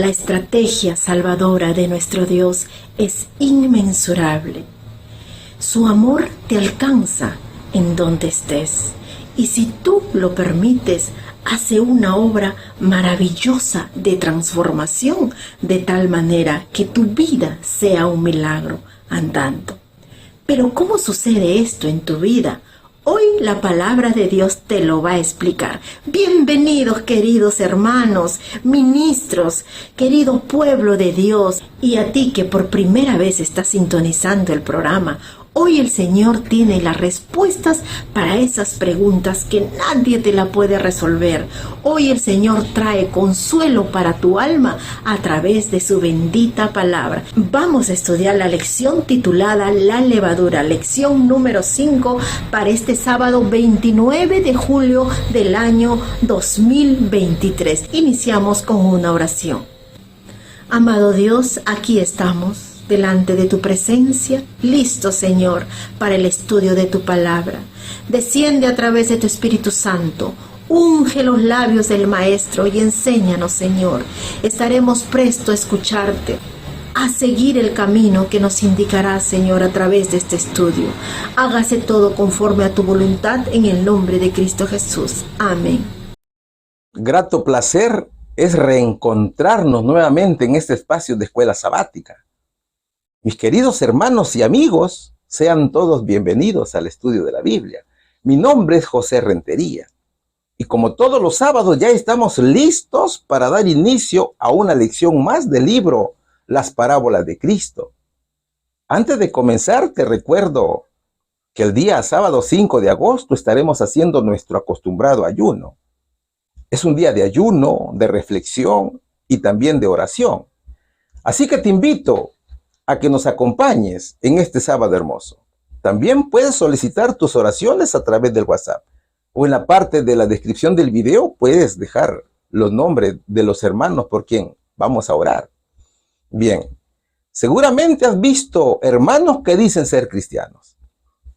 La estrategia salvadora de nuestro Dios es inmensurable. Su amor te alcanza en donde estés, y si tú lo permites, hace una obra maravillosa de transformación, de tal manera que tu vida sea un milagro andando. Pero ¿cómo sucede esto en tu vida? Hoy la palabra de Dios te lo va a explicar. Bienvenidos, queridos hermanos, ministros, querido pueblo de Dios, y a ti que por primera vez estás sintonizando el programa. Hoy el Señor tiene las respuestas para esas preguntas que nadie te la puede resolver. Hoy el Señor trae consuelo para tu alma a través de su bendita palabra. Vamos a estudiar la lección titulada La levadura, lección número 5 para este sábado 29 de julio del año 2023. Iniciamos con una oración. Amado Dios, aquí estamos delante de tu presencia, listo, Señor, para el estudio de tu palabra. Desciende a través de tu Espíritu Santo, unge los labios del Maestro y enséñanos, Señor. Estaremos prestos a escucharte, a seguir el camino que nos indicará, Señor, a través de este estudio. Hágase todo conforme a tu voluntad en el nombre de Cristo Jesús. Amén. Grato placer es reencontrarnos nuevamente en este espacio de escuela sabática. Mis queridos hermanos y amigos, sean todos bienvenidos al estudio de la Biblia. Mi nombre es José Rentería y como todos los sábados ya estamos listos para dar inicio a una lección más del libro Las Parábolas de Cristo. Antes de comenzar te recuerdo que el día sábado 5 de agosto estaremos haciendo nuestro acostumbrado ayuno. Es un día de ayuno, de reflexión y también de oración. Así que te invito a que nos acompañes en este sábado hermoso. También puedes solicitar tus oraciones a través del WhatsApp o en la parte de la descripción del video puedes dejar los nombres de los hermanos por quien vamos a orar. Bien, seguramente has visto hermanos que dicen ser cristianos,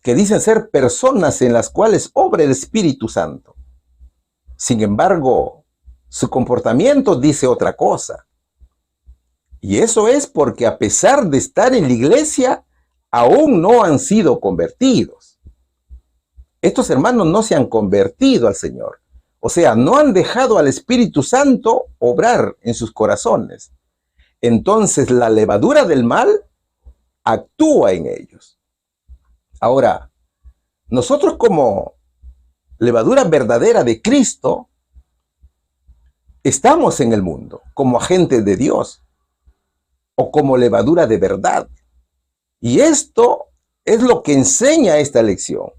que dicen ser personas en las cuales obra el Espíritu Santo. Sin embargo, su comportamiento dice otra cosa. Y eso es porque a pesar de estar en la iglesia, aún no han sido convertidos. Estos hermanos no se han convertido al Señor. O sea, no han dejado al Espíritu Santo obrar en sus corazones. Entonces la levadura del mal actúa en ellos. Ahora, nosotros como levadura verdadera de Cristo, estamos en el mundo como agentes de Dios o como levadura de verdad. Y esto es lo que enseña esta lección.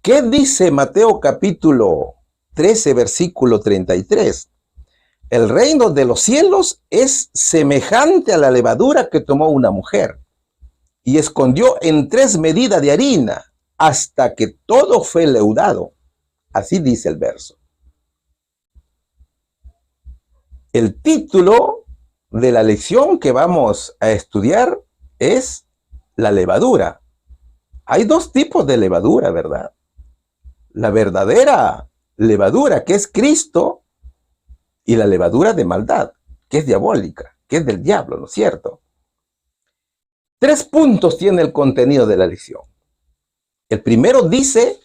¿Qué dice Mateo capítulo 13, versículo 33? El reino de los cielos es semejante a la levadura que tomó una mujer y escondió en 3 medidas de harina hasta que todo fue leudado. Así dice el verso. El título de la lección que vamos a estudiar es la levadura. Hay 2 tipos de levadura, ¿verdad? La verdadera levadura, que es Cristo, y la levadura de maldad, que es diabólica, que es del diablo, ¿no es cierto? 3 puntos tiene el contenido de la lección. El primero dice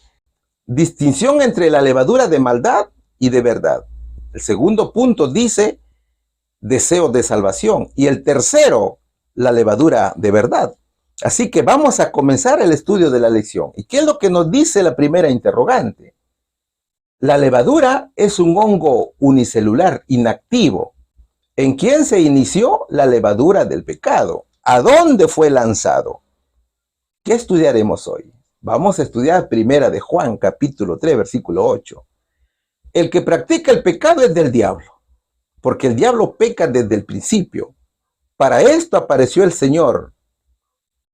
distinción entre la levadura de maldad y de verdad. El segundo punto dice deseos de salvación. Y el tercero, la levadura de verdad. Así que vamos a comenzar el estudio de la lección. ¿Y qué es lo que nos dice la primera interrogante? La levadura es un hongo unicelular inactivo. ¿En quién se inició la levadura del pecado? ¿A dónde fue lanzado? ¿Qué estudiaremos hoy? Vamos a estudiar primera de Juan, capítulo 3, versículo 8. El que practica el pecado es del diablo, porque el diablo peca desde el principio. Para esto apareció el Señor,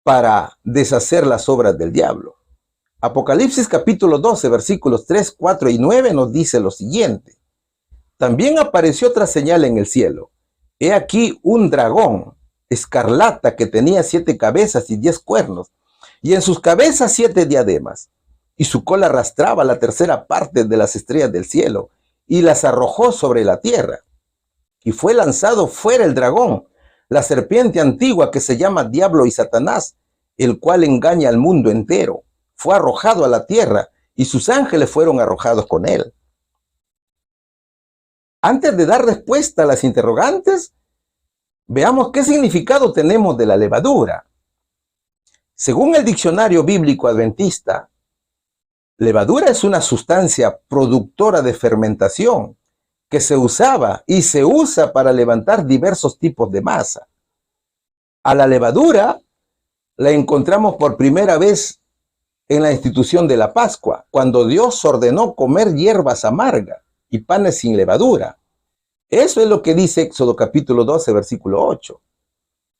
para deshacer las obras del diablo. Apocalipsis capítulo 12, versículos 3, 4 y 9 nos dice lo siguiente. También apareció otra señal en el cielo. He aquí un dragón escarlata que tenía 7 cabezas y 10 cuernos, y en sus cabezas 7 diademas, y su cola arrastraba la tercera parte de las estrellas del cielo, y las arrojó sobre la tierra. y fue lanzado fuera el dragón, la serpiente antigua que se llama Diablo y Satanás, el cual engaña al mundo entero. Fue arrojado a la tierra y sus ángeles fueron arrojados con él. Antes de dar respuesta a las interrogantes, veamos qué significado tenemos de la levadura. Según el diccionario bíblico adventista, levadura es una sustancia productora de fermentación que se usaba y se usa para levantar diversos tipos de masa. A la levadura la encontramos por primera vez en la institución de la Pascua, cuando Dios ordenó comer hierbas amargas y panes sin levadura. Eso es lo que dice Éxodo capítulo 12, versículo 8.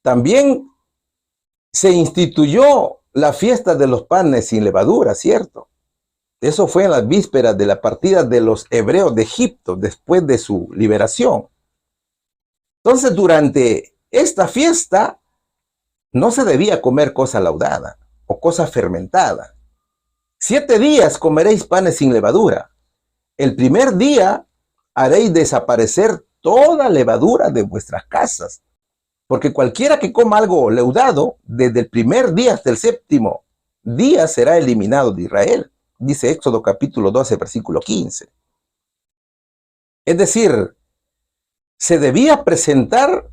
También se instituyó la fiesta de los panes sin levadura, ¿cierto? Eso fue en las vísperas de la partida de los hebreos de Egipto, después de su liberación. Entonces, durante esta fiesta, no se debía comer cosa laudada o cosa fermentada. 7 días comeréis panes sin levadura. El primer día haréis desaparecer toda levadura de vuestras casas, porque cualquiera que coma algo leudado, desde el primer día hasta el 7º día será eliminado de Israel, dice Éxodo capítulo 12, versículo 15. Es decir, se debía presentar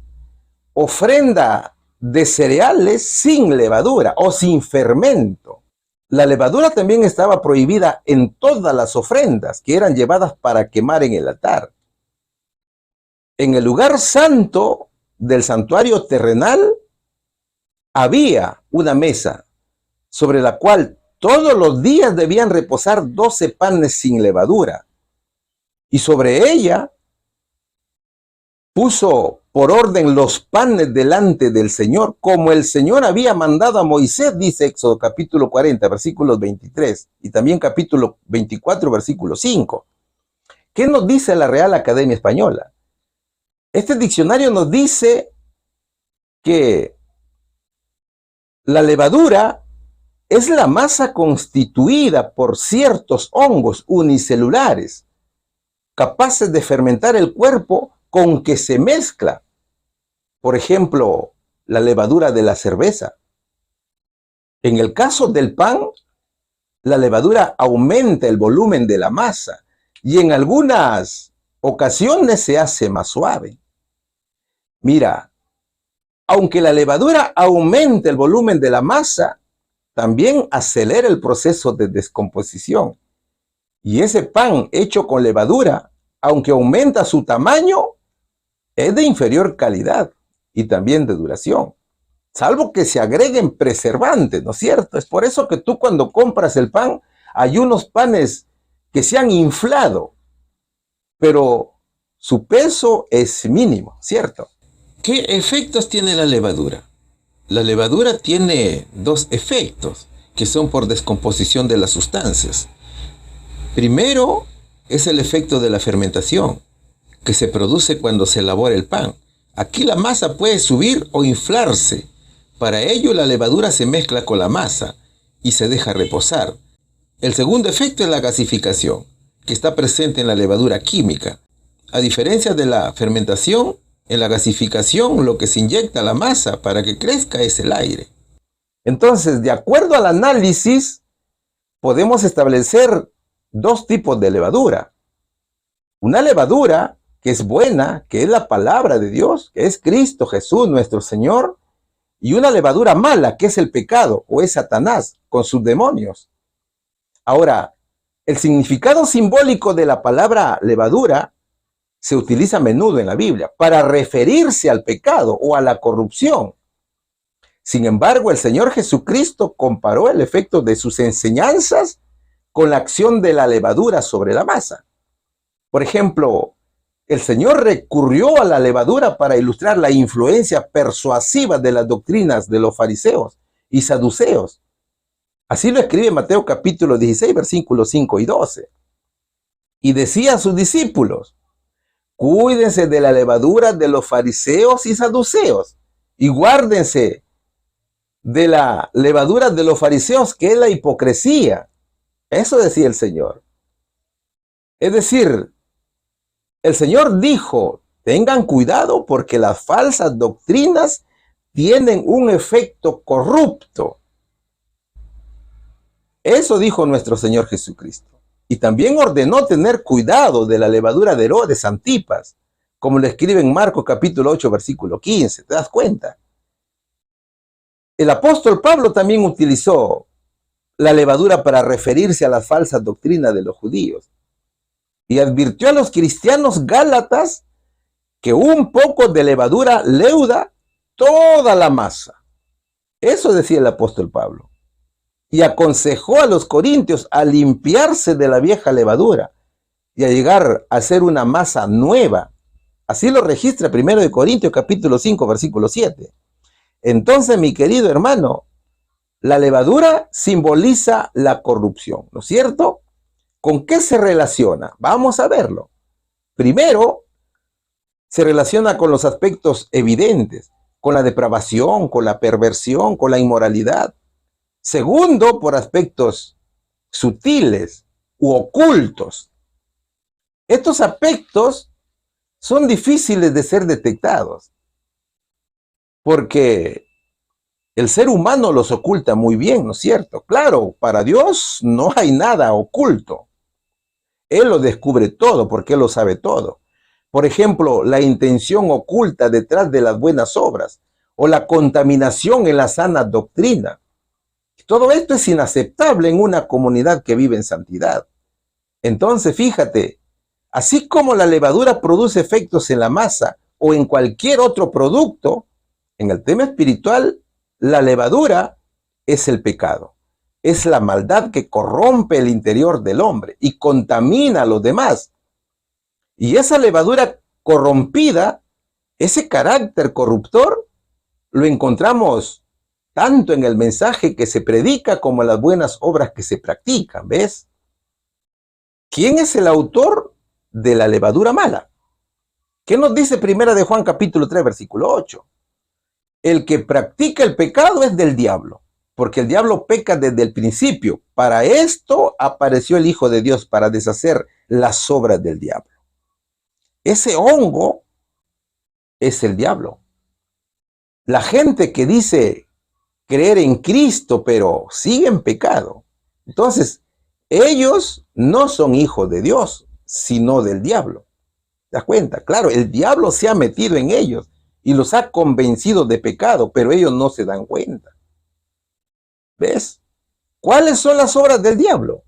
ofrenda de cereales sin levadura o sin fermento. La levadura también estaba prohibida en todas las ofrendas que eran llevadas para quemar en el altar. En el lugar santo del santuario terrenal había una mesa sobre la cual todos los días debían reposar 12 panes sin levadura, y sobre ella puso por orden los panes delante del Señor, como el Señor había mandado a Moisés, dice Éxodo capítulo 40, versículos 23, y también capítulo 24, versículo 5. ¿Qué nos dice la Real Academia Española? Este diccionario nos dice que la levadura es la masa constituida por ciertos hongos unicelulares, capaces de fermentar el cuerpo con que se mezcla. Por ejemplo, la levadura de la cerveza. En el caso del pan, la levadura aumenta el volumen de la masa y en algunas ocasiones se hace más suave. Mira, aunque la levadura aumente el volumen de la masa, también acelera el proceso de descomposición. Y ese pan hecho con levadura, aunque aumenta su tamaño, es de inferior calidad y también de duración, salvo que se agreguen preservantes, ¿no es cierto? Es por eso que tú cuando compras el pan, hay unos panes que se han inflado, pero su peso es mínimo, ¿cierto? ¿Qué efectos tiene la levadura? La levadura tiene 2 efectos, que son por descomposición de las sustancias. Primero es el efecto de la fermentación, que se produce cuando se elabora el pan. Aquí la masa puede subir o inflarse. Para ello la levadura se mezcla con la masa y se deja reposar. El segundo efecto es la gasificación, que está presente en la levadura química. A diferencia de la fermentación, en la gasificación lo que se inyecta a la masa para que crezca es el aire. Entonces, de acuerdo al análisis, podemos establecer 2 tipos de levadura. Una levadura que es buena, que es la palabra de Dios, que es Cristo Jesús nuestro Señor, y una levadura mala, que es el pecado, o es Satanás, con sus demonios. Ahora, el significado simbólico de la palabra levadura se utiliza a menudo en la Biblia para referirse al pecado o a la corrupción. Sin embargo, el Señor Jesucristo comparó el efecto de sus enseñanzas con la acción de la levadura sobre la masa. Por ejemplo, el Señor recurrió a la levadura para ilustrar la influencia persuasiva de las doctrinas de los fariseos y saduceos. Así lo escribe Mateo capítulo 16, versículos 5 y 12. Y decía a sus discípulos: cuídense de la levadura de los fariseos y saduceos, y guárdense de la levadura de los fariseos, que es la hipocresía. Eso decía el Señor. Es decir, el Señor dijo Tengan cuidado porque las falsas doctrinas tienen un efecto corrupto. Eso dijo nuestro Señor Jesucristo. Y también ordenó tener cuidado de la levadura de Herodes Antipas, como le escribe en Marcos capítulo 8, versículo 15. ¿Te das cuenta? El apóstol Pablo también utilizó la levadura para referirse a las falsas doctrinas de los judíos. Y advirtió a los cristianos gálatas que un poco de levadura leuda toda la masa. Eso decía el apóstol Pablo. Y aconsejó a los corintios a limpiarse de la vieja levadura y a llegar a ser una masa nueva. Así lo registra 1 Corintios capítulo 5, versículo 7. Entonces, mi querido hermano, la levadura simboliza la corrupción, ¿no es cierto? ¿Con qué se relaciona? Vamos a verlo. Primero, se relaciona con los aspectos evidentes, con la depravación, con la perversión, con la inmoralidad. Segundo, por aspectos sutiles u ocultos. Estos aspectos son difíciles de ser detectados porque el ser humano los oculta muy bien, ¿no es cierto? Claro, para Dios no hay nada oculto. Él lo descubre todo porque Él lo sabe todo. Por ejemplo, la intención oculta detrás de las buenas obras o la contaminación en la sana doctrina. Todo esto es inaceptable en una comunidad que vive en santidad. Entonces, fíjate, así como la levadura produce efectos en la masa o en cualquier otro producto, en el tema espiritual, la levadura es el pecado. Es la maldad que corrompe el interior del hombre y contamina a los demás. Y esa levadura corrompida, ese carácter corruptor, lo encontramos tanto en el mensaje que se predica como en las buenas obras que se practican, ¿ves? ¿Quién es el autor de la levadura mala? ¿Qué nos dice 1 de Juan capítulo 3, versículo 8? El que practica el pecado es del diablo, porque el diablo peca desde el principio. Para esto apareció el Hijo de Dios, para deshacer las obras del diablo. Ese hongo es el diablo. La gente que dice creer en Cristo, pero sigue en pecado. Entonces, ellos no son hijos de Dios, sino del diablo. ¿Te das cuenta? Claro, el diablo se ha metido en ellos y los ha convencido de pecado, pero ellos no se dan cuenta. ¿Ves? ¿Cuáles son las obras del diablo?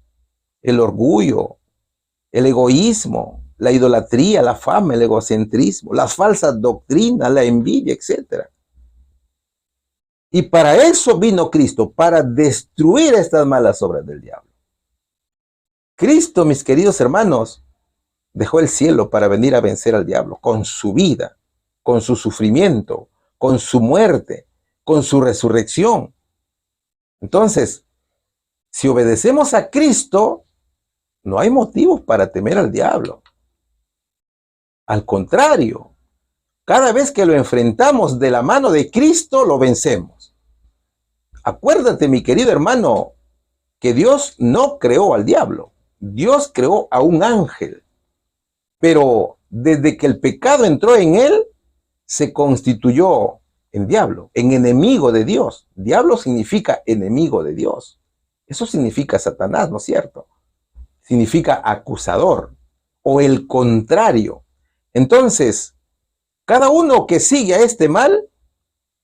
El orgullo, el egoísmo, la idolatría, la fama, el egocentrismo, las falsas doctrinas, la envidia, etc. Y para eso vino Cristo, para destruir estas malas obras del diablo. Cristo, mis queridos hermanos, dejó el cielo para venir a vencer al diablo con su vida, con su sufrimiento, con su muerte, con su resurrección. Entonces, si obedecemos a Cristo, no hay motivos para temer al diablo. Al contrario, cada vez que lo enfrentamos de la mano de Cristo, lo vencemos. Acuérdate, mi querido hermano, que Dios no creó al diablo. Dios creó a un ángel. Pero desde que el pecado entró en él, se constituyó en diablo, en enemigo de Dios. Diablo significa enemigo de Dios. Eso significa Satanás, ¿no es cierto? Significa acusador o el contrario. Entonces, cada uno que sigue a este mal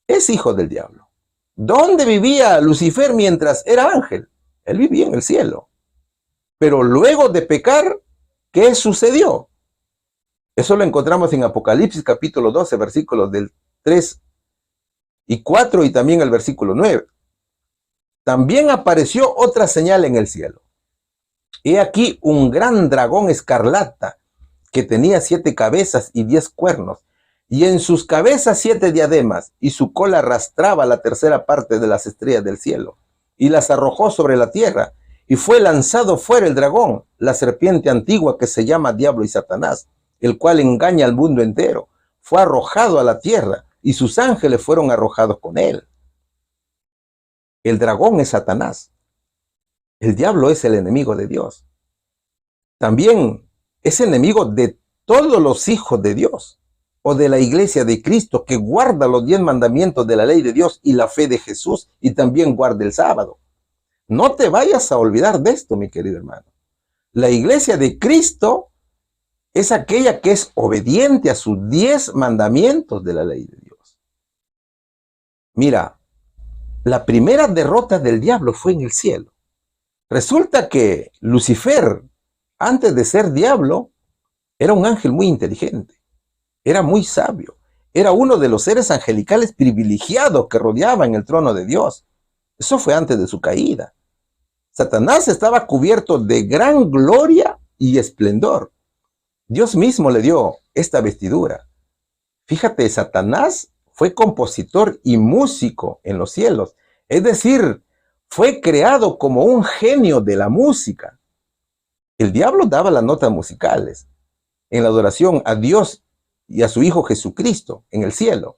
es hijo del diablo. ¿Dónde vivía Lucifer mientras era ángel? Él vivía en el cielo. Pero luego de pecar, ¿qué sucedió? Eso lo encontramos en Apocalipsis capítulo 12, versículos del 3 y 4 y también el versículo 9. También apareció otra señal en el cielo. He aquí un gran dragón escarlata que tenía 7 cabezas y 10 cuernos, y en sus cabezas 7 diademas, y su cola arrastraba la tercera parte de las estrellas del cielo, y las arrojó sobre la tierra, y fue lanzado fuera el dragón, la serpiente antigua que se llama Diablo y Satanás, el cual engaña al mundo entero. Fue arrojado a la tierra, y sus ángeles fueron arrojados con él. El dragón es Satanás. El diablo es el enemigo de Dios. También es enemigo de todos los hijos de Dios. o de la iglesia de Cristo que guarda los 10 mandamientos de la ley de Dios y la fe de Jesús y también guarda el sábado. No te vayas a olvidar de esto, mi querido hermano. La iglesia de Cristo es aquella que es obediente a sus 10 mandamientos de la ley de Dios. Mira, la primera derrota del diablo fue en el cielo. Resulta que Lucifer, antes de ser diablo, era un ángel muy inteligente, era muy sabio, era uno de los seres angelicales privilegiados que rodeaban el trono de Dios. Eso fue antes de su caída. Satanás estaba cubierto de gran gloria y esplendor. Dios mismo le dio esta vestidura. Fíjate, Satanás fue compositor y músico en los cielos. Es decir, fue creado como un genio de la música. El diablo daba las notas musicales en la adoración a Dios y a su Hijo Jesucristo en el cielo.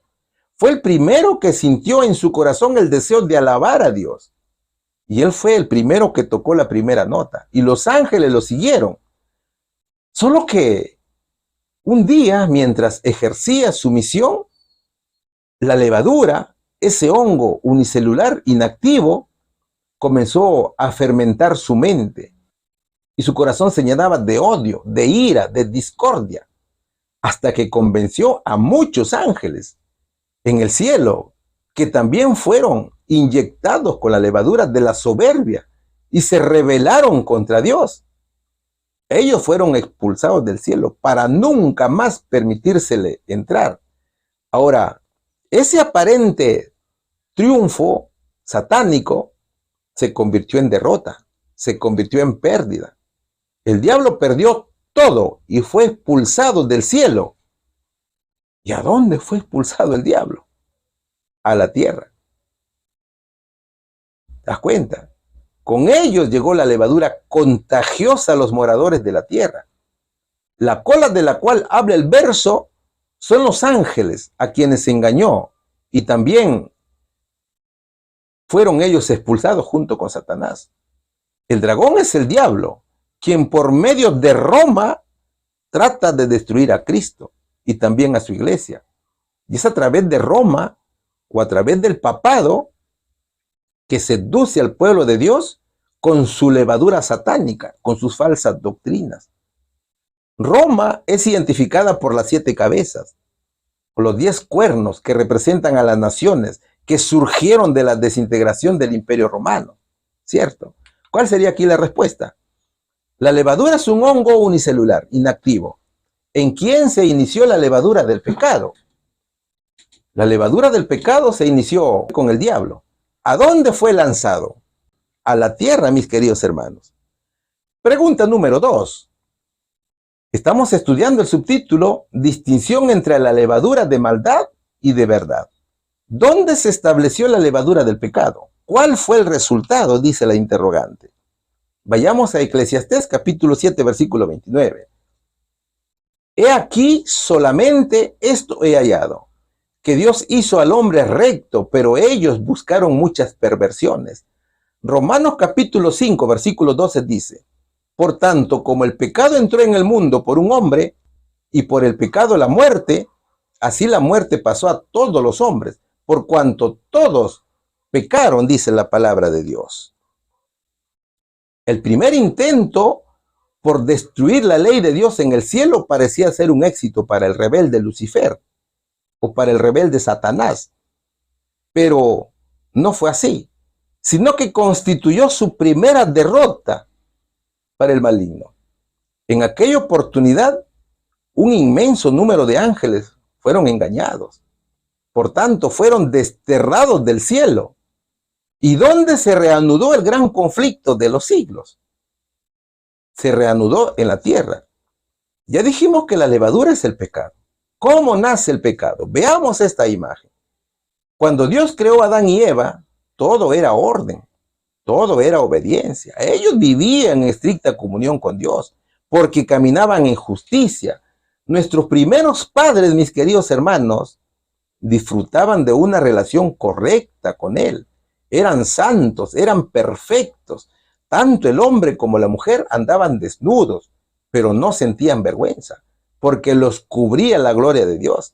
Fue el primero que sintió en su corazón el deseo de alabar a Dios. Y él fue el primero que tocó la primera nota. Y los ángeles lo siguieron. Solo que un día, mientras ejercía su misión, la levadura, ese hongo unicelular inactivo, comenzó a fermentar su mente. Y su corazón se llenaba de odio, de ira, de discordia, hasta que convenció a muchos ángeles en el cielo que también fueron inyectados con la levadura de la soberbia y se rebelaron contra Dios. Ellos fueron expulsados del cielo para nunca más permitírsele entrar. Ahora, ese aparente triunfo satánico se convirtió en derrota, se convirtió en pérdida. El diablo perdió todo y fue expulsado del cielo. ¿Y a dónde fue expulsado el diablo? A la tierra. ¿Te das cuenta? Con ellos llegó la levadura contagiosa a los moradores de la tierra. La cola de la cual habla el verso son los ángeles a quienes se engañó y también fueron ellos expulsados junto con Satanás. El dragón es el diablo, quien por medio de Roma trata de destruir a Cristo y también a su iglesia. Y es a través de Roma o a través del papado que seduce al pueblo de Dios con su levadura satánica, con sus falsas doctrinas. Roma es identificada por las 7 cabezas, por los 10 cuernos que representan a las naciones que surgieron de la desintegración del Imperio Romano, ¿cierto? ¿Cuál sería aquí la respuesta? La levadura es un hongo unicelular, inactivo. ¿En quién se inició la levadura del pecado? La levadura del pecado se inició con el diablo. ¿A dónde fue lanzado? A la tierra, mis queridos hermanos. Pregunta número 2. Estamos estudiando el subtítulo Distinción entre la levadura de maldad y de verdad. ¿Dónde se estableció la levadura del pecado? ¿Cuál fue el resultado? Dice la interrogante. Vayamos a Eclesiastés capítulo 7, versículo 29. He aquí solamente esto he hallado, que Dios hizo al hombre recto, pero ellos buscaron muchas perversiones. Romanos capítulo 5, versículo 12 dice, por tanto, como el pecado entró en el mundo por un hombre, y por el pecado la muerte, así la muerte pasó a todos los hombres, por cuanto todos pecaron, dice la palabra de Dios. El primer intento por destruir la ley de Dios en el cielo parecía ser un éxito para el rebelde Lucifer o para el rebelde Satanás. Pero no fue así, sino que constituyó su primera derrota para el maligno. En aquella oportunidad, un inmenso número de ángeles fueron engañados. Por tanto, fueron desterrados del cielo. ¿Y dónde se reanudó el gran conflicto de los siglos? Se reanudó en la tierra. Ya dijimos que la levadura es el pecado. ¿Cómo nace el pecado? Veamos esta imagen. Cuando Dios creó a Adán y Eva, todo era orden, todo era obediencia. Ellos vivían en estricta comunión con Dios, porque caminaban en justicia. Nuestros primeros padres, mis queridos hermanos, disfrutaban de una relación correcta con Él. Eran santos, eran perfectos. Tanto el hombre como la mujer andaban desnudos, pero no sentían vergüenza. porque los cubría la gloria de Dios.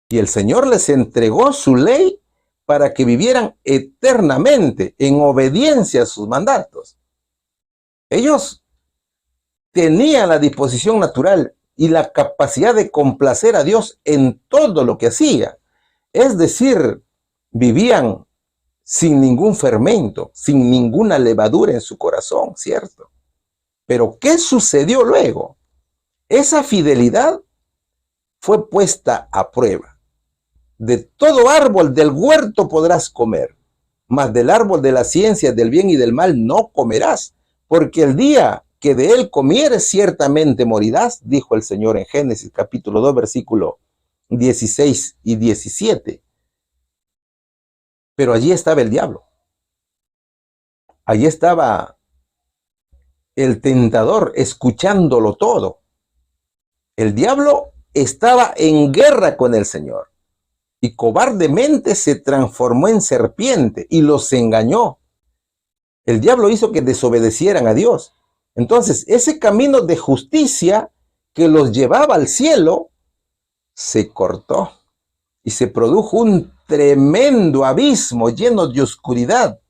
Y el Señor les entregó su ley para que vivieran eternamente en obediencia a sus mandatos. Ellos tenían la disposición natural y la capacidad de complacer a Dios en todo lo que hacía. Es decir, vivían sin ningún fermento, sin ninguna levadura en su corazón, ¿cierto? Pero ¿qué sucedió luego? Esa fidelidad fue puesta a prueba. De todo árbol del huerto podrás comer, mas del árbol de la ciencia del bien y del mal no comerás, porque el día que de él comieres ciertamente morirás, dijo el Señor en Génesis capítulo 2, versículo 16 y 17. Pero allí estaba el diablo. Allí estaba el tentador escuchándolo todo. El diablo estaba en guerra con el Señor y cobardemente se transformó en serpiente y los engañó. El diablo hizo que desobedecieran a Dios. Entonces, ese camino de justicia que los llevaba al cielo se cortó y se produjo un tremendo abismo lleno de oscuridad.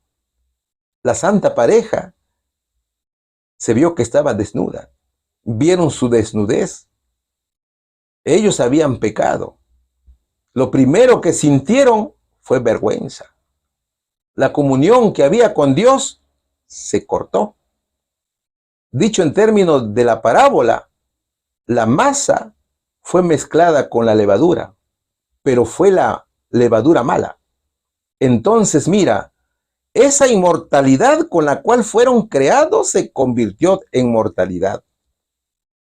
La santa pareja se vio que estaba desnuda. Vieron su desnudez. Ellos habían pecado. Lo primero que sintieron fue vergüenza. La comunión que había con Dios se cortó. Dicho en términos de la parábola, la masa fue mezclada con la levadura, pero fue la levadura mala. Entonces, mira, esa inmortalidad con la cual fueron creados se convirtió en mortalidad.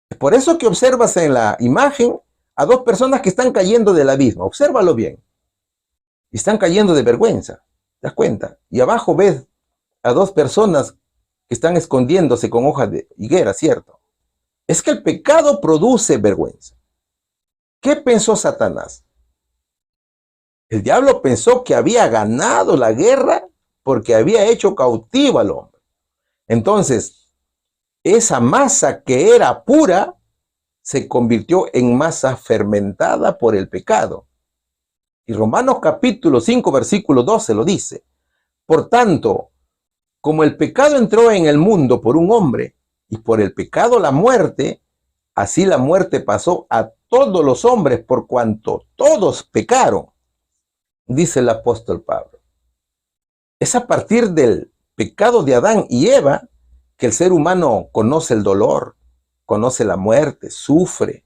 Es por eso que observas en la imagen a dos personas que están cayendo del abismo. Obsérvalo bien. Están cayendo de vergüenza. ¿Te das cuenta? Y abajo ves a dos personas que están escondiéndose con hojas de higuera, ¿cierto? Es que el pecado produce vergüenza. ¿Qué pensó Satanás? El diablo pensó que había ganado la guerra porque había hecho cautivo al hombre. Entonces, esa masa que era pura se convirtió en masa fermentada por el pecado. Y Romanos capítulo 5, versículo 12 lo dice. Por tanto, como el pecado entró en el mundo por un hombre, y por el pecado la muerte, así la muerte pasó a todos los hombres por cuanto todos pecaron, dice el apóstol Pablo. Es a partir del pecado de Adán y Eva que el ser humano conoce el dolor, conoce la muerte, sufre.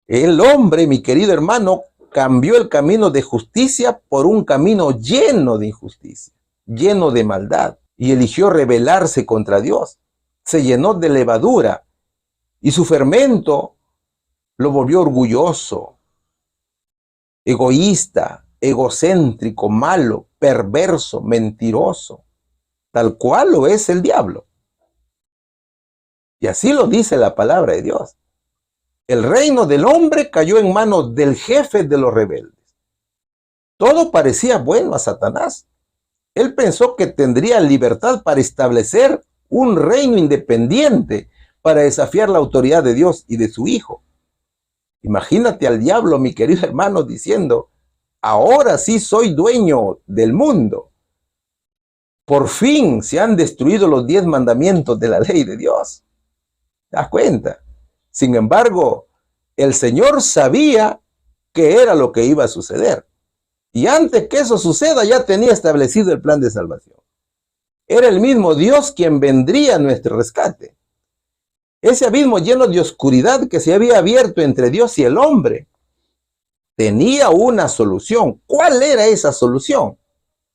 El hombre, mi querido hermano, cambió el camino de justicia por un camino lleno de injusticia, lleno de maldad, y eligió rebelarse contra Dios. Se llenó de levadura y su fermento lo volvió orgulloso, egoísta, egocéntrico, malo, perverso, mentiroso, tal cual lo es el diablo. Y así lo dice la palabra de Dios. El reino del hombre cayó en manos del jefe de los rebeldes. Todo parecía bueno a Satanás. Él pensó que tendría libertad para establecer un reino independiente, para desafiar la autoridad de Dios y de su Hijo. Imagínate al diablo, mi querido hermano, diciendo: ahora sí soy dueño del mundo. Por fin se han destruido los 10 mandamientos de la ley de Dios. ¿Te das cuenta? Sin embargo, el Señor sabía que era lo que iba a suceder. Y antes que eso suceda, ya tenía establecido el plan de salvación. Era el mismo Dios quien vendría a nuestro rescate. Ese abismo lleno de oscuridad que se había abierto entre Dios y el hombre tenía una solución. ¿Cuál era esa solución?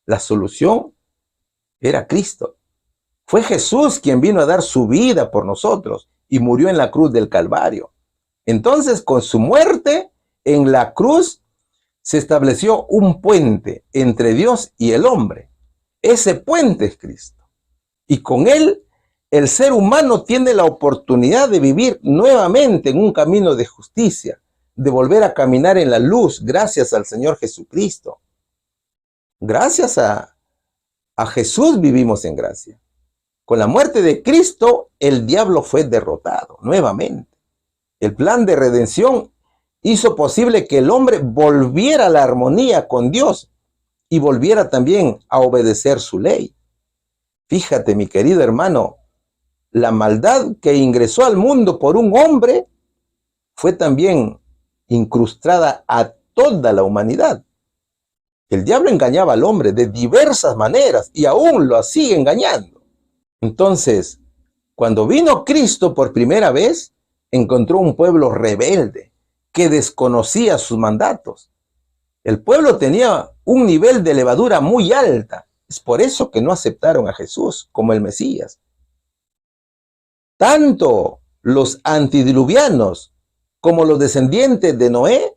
La solución era Cristo. Fue Jesús quien vino a dar su vida por nosotros y murió en la cruz del Calvario. Entonces, con su muerte en la cruz, se estableció un puente entre Dios y el hombre. Ese puente es Cristo. Y con él, el ser humano tiene la oportunidad de vivir nuevamente en un camino de justicia, de volver a caminar en la luz, gracias al Señor Jesucristo. Gracias a Jesús vivimos en gracia. Con la muerte de Cristo, el diablo fue derrotado nuevamente. El plan de redención hizo posible que el hombre volviera a la armonía con Dios y volviera también a obedecer su ley. Fíjate, mi querido hermano, la maldad que ingresó al mundo por un hombre fue también incrustada a toda la humanidad. El diablo engañaba al hombre de diversas maneras y aún lo sigue engañando. Entonces, cuando vino Cristo por primera vez, encontró un pueblo rebelde que desconocía sus mandatos. El pueblo tenía un nivel de levadura muy alta. Es por eso que no aceptaron a Jesús como el Mesías. Tanto los antidiluvianos como los descendientes de Noé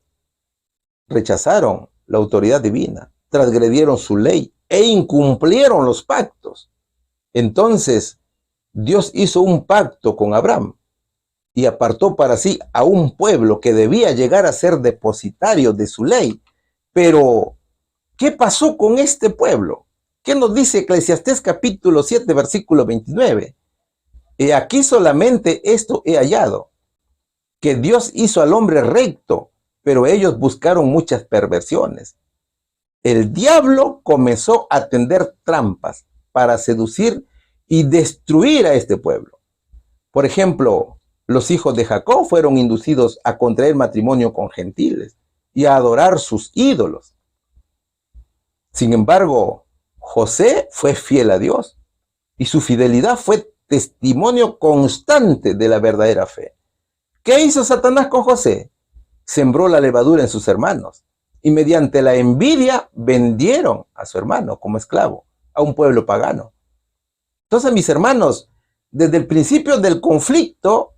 rechazaron la autoridad divina, transgredieron su ley e incumplieron los pactos. Entonces, Dios hizo un pacto con Abraham y apartó para sí a un pueblo que debía llegar a ser depositario de su ley. Pero, ¿qué pasó con este pueblo? ¿Qué nos dice Eclesiastés capítulo 7, versículo 29? Y aquí solamente esto he hallado, que Dios hizo al hombre recto, pero ellos buscaron muchas perversiones. El diablo comenzó a tender trampas para seducir y destruir a este pueblo. Por ejemplo, los hijos de Jacob fueron inducidos a contraer matrimonio con gentiles y a adorar sus ídolos. Sin embargo, José fue fiel a Dios y su fidelidad fue testimonio constante de la verdadera fe. ¿Qué hizo Satanás con José? Sembró la levadura en sus hermanos y mediante la envidia vendieron a su hermano como esclavo a un pueblo pagano. Entonces, mis hermanos, desde el principio del conflicto,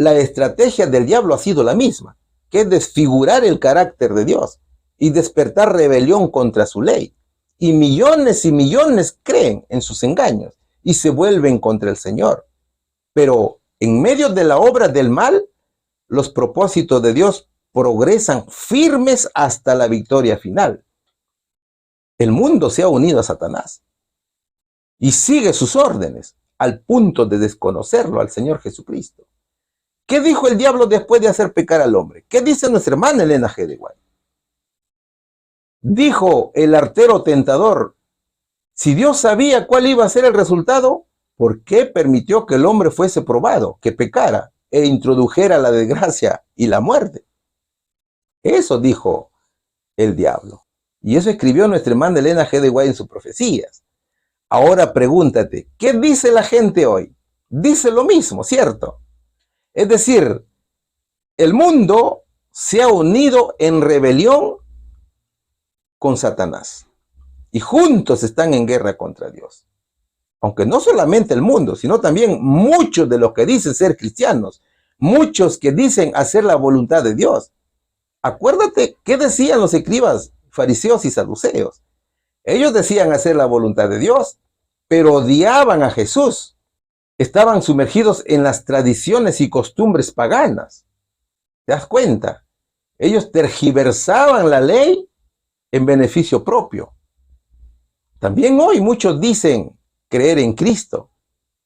la estrategia del diablo ha sido la misma, que es desfigurar el carácter de Dios y despertar rebelión contra su ley. Y millones creen en sus engaños y se vuelven contra el Señor. Pero en medio de la obra del mal, los propósitos de Dios progresan firmes hasta la victoria final. El mundo se ha unido a Satanás y sigue sus órdenes al punto de desconocerlo al Señor Jesucristo. ¿Qué dijo el diablo después de hacer pecar al hombre? ¿Qué dice nuestra hermana Elena G. de White? Dijo el artero tentador, si Dios sabía cuál iba a ser el resultado, ¿por qué permitió que el hombre fuese probado, que pecara e introdujera la desgracia y la muerte? Eso dijo el diablo. Y eso escribió nuestra hermana Elena G. de White en sus profecías. Ahora pregúntate, ¿qué dice la gente hoy? Dice lo mismo, ¿cierto? Es decir, el mundo se ha unido en rebelión con Satanás y juntos están en guerra contra Dios. Aunque no solamente el mundo, sino también muchos de los que dicen ser cristianos, muchos que dicen hacer la voluntad de Dios. Acuérdate qué decían los escribas, fariseos y saduceos. Ellos decían hacer la voluntad de Dios, pero odiaban a Jesús. Estaban sumergidos en las tradiciones y costumbres paganas. ¿Te das cuenta? Ellos tergiversaban la ley en beneficio propio. También hoy muchos dicen creer en Cristo,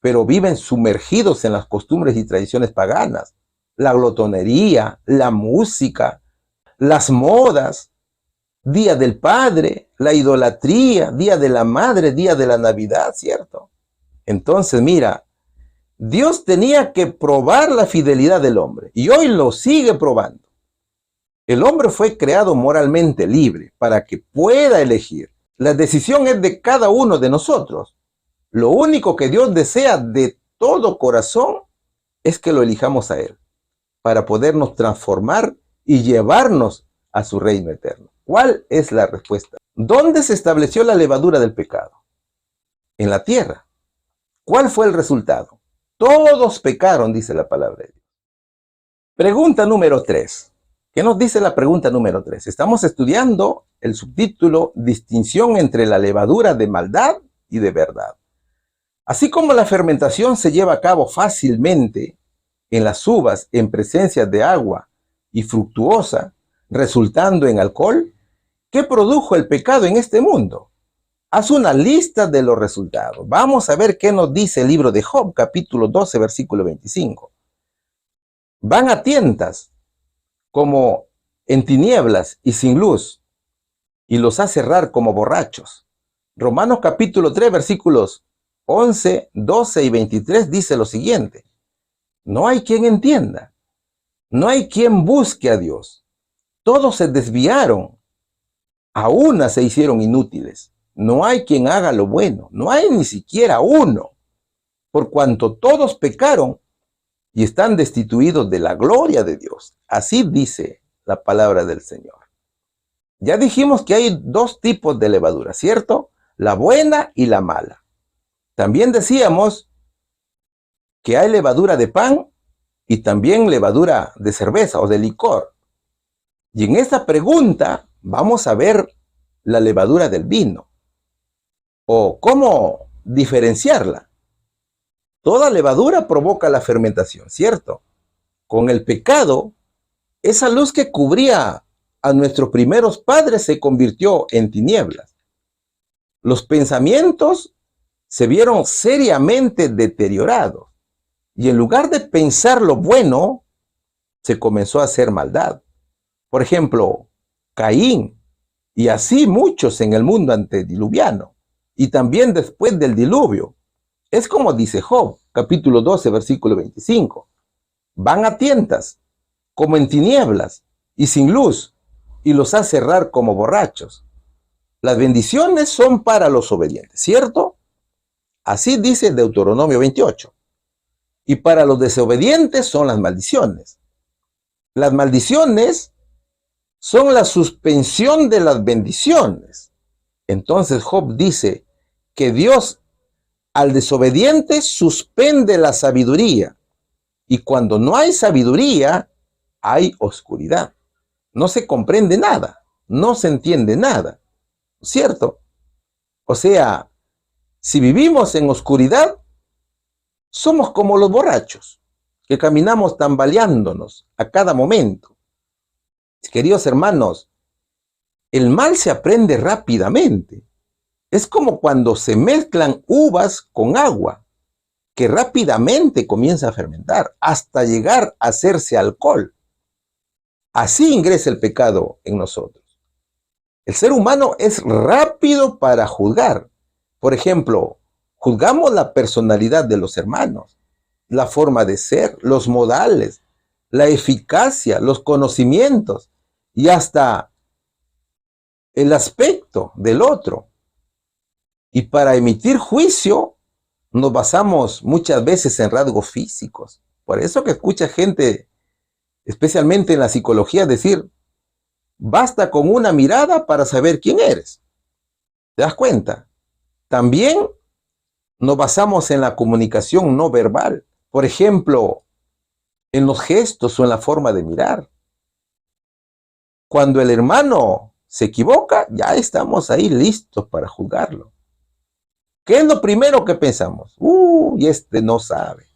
pero viven sumergidos en las costumbres y tradiciones paganas. La glotonería, la música, las modas, Día del Padre, la idolatría, Día de la Madre, Día de la Navidad, ¿cierto? Entonces, mira, Dios tenía que probar la fidelidad del hombre y hoy lo sigue probando. El hombre fue creado moralmente libre para que pueda elegir. La decisión es de cada uno de nosotros. Lo único que Dios desea de todo corazón es que lo elijamos a Él para podernos transformar y llevarnos a su reino eterno. ¿Cuál es la respuesta? ¿Dónde se estableció la levadura del pecado? En la tierra. ¿Cuál fue el resultado? Todos pecaron, dice la palabra de Dios. Pregunta número 3. ¿Qué nos dice la pregunta número 3? Estamos estudiando el subtítulo Distinción entre la levadura de maldad y de verdad. Así como la fermentación se lleva a cabo fácilmente en las uvas en presencia de agua y fructuosa, resultando en alcohol, ¿qué produjo el pecado en este mundo? Haz una lista de los resultados. Vamos a ver qué nos dice el libro de Job, capítulo 12, versículo 25. Van a tientas como en tinieblas y sin luz, y los hace errar como borrachos. Romanos capítulo 3, versículos 11, 12 y 23 dice lo siguiente: no hay quien entienda, no hay quien busque a Dios. Todos se desviaron, a una se hicieron inútiles. No hay quien haga lo bueno, no hay ni siquiera uno, por cuanto todos pecaron y están destituidos de la gloria de Dios. Así dice la palabra del Señor. Ya dijimos que hay dos tipos de levadura, ¿cierto? La buena y la mala. También decíamos que hay levadura de pan y también levadura de cerveza o de licor. Y en esta pregunta vamos a ver la levadura del vino, o cómo diferenciarla. Toda levadura provoca la fermentación, ¿cierto? Con el pecado, esa luz que cubría a nuestros primeros padres se convirtió en tinieblas. Los pensamientos se vieron seriamente deteriorados, y en lugar de pensar lo bueno, se comenzó a hacer maldad. Por ejemplo, Caín, y así muchos en el mundo antediluviano, y también después del diluvio. Es como dice Job, capítulo 12, versículo 25. Van a tientas, como en tinieblas, y sin luz, y los hace errar como borrachos. Las bendiciones son para los obedientes, ¿cierto? Así dice Deuteronomio 28. Y para los desobedientes son las maldiciones. Las maldiciones son la suspensión de las bendiciones. Entonces Job dice que Dios al desobediente suspende la sabiduría, y cuando no hay sabiduría, hay oscuridad. No se comprende nada, no se entiende nada, ¿cierto? O sea, si vivimos en oscuridad, somos como los borrachos, que caminamos tambaleándonos a cada momento. Queridos hermanos, el mal se aprende rápidamente. Es como cuando se mezclan uvas con agua, que rápidamente comienza a fermentar hasta llegar a hacerse alcohol. Así ingresa el pecado en nosotros. El ser humano es rápido para juzgar. Por ejemplo, juzgamos la personalidad de los hermanos, la forma de ser, los modales, la eficacia, los conocimientos y hasta el aspecto del otro. Y para emitir juicio nos basamos muchas veces en rasgos físicos. Por eso que escucha gente, especialmente en la psicología, decir: basta con una mirada para saber quién eres. ¿Te das cuenta? También nos basamos en la comunicación no verbal. Por ejemplo, en los gestos o en la forma de mirar. Cuando el hermano se equivoca, ya estamos ahí listos para juzgarlo. ¿Qué es lo primero que pensamos? Este no sabe.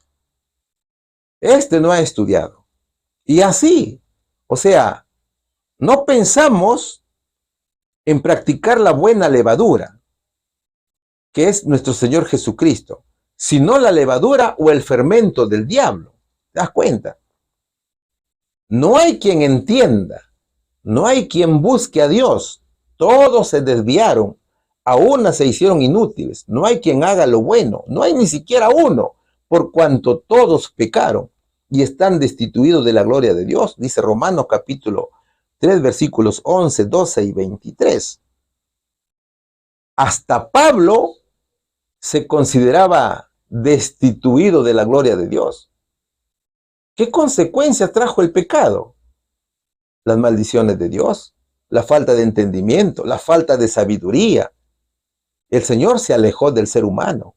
Este no ha estudiado. Y así, o sea, no pensamos en practicar la buena levadura, que es nuestro Señor Jesucristo, sino la levadura o el fermento del diablo. ¿Te das cuenta? No hay quien entienda, no hay quien busque a Dios. Todos se desviaron, a una se hicieron inútiles. No hay quien haga lo bueno, no hay ni siquiera uno, por cuanto todos pecaron y están destituidos de la gloria de Dios, dice Romanos capítulo 3, versículos 11, 12 y 23. Hasta Pablo se consideraba destituido de la gloria de Dios. ¿Qué consecuencias trajo el pecado? Las maldiciones de Dios, la falta de entendimiento, la falta de sabiduría. El Señor se alejó del ser humano.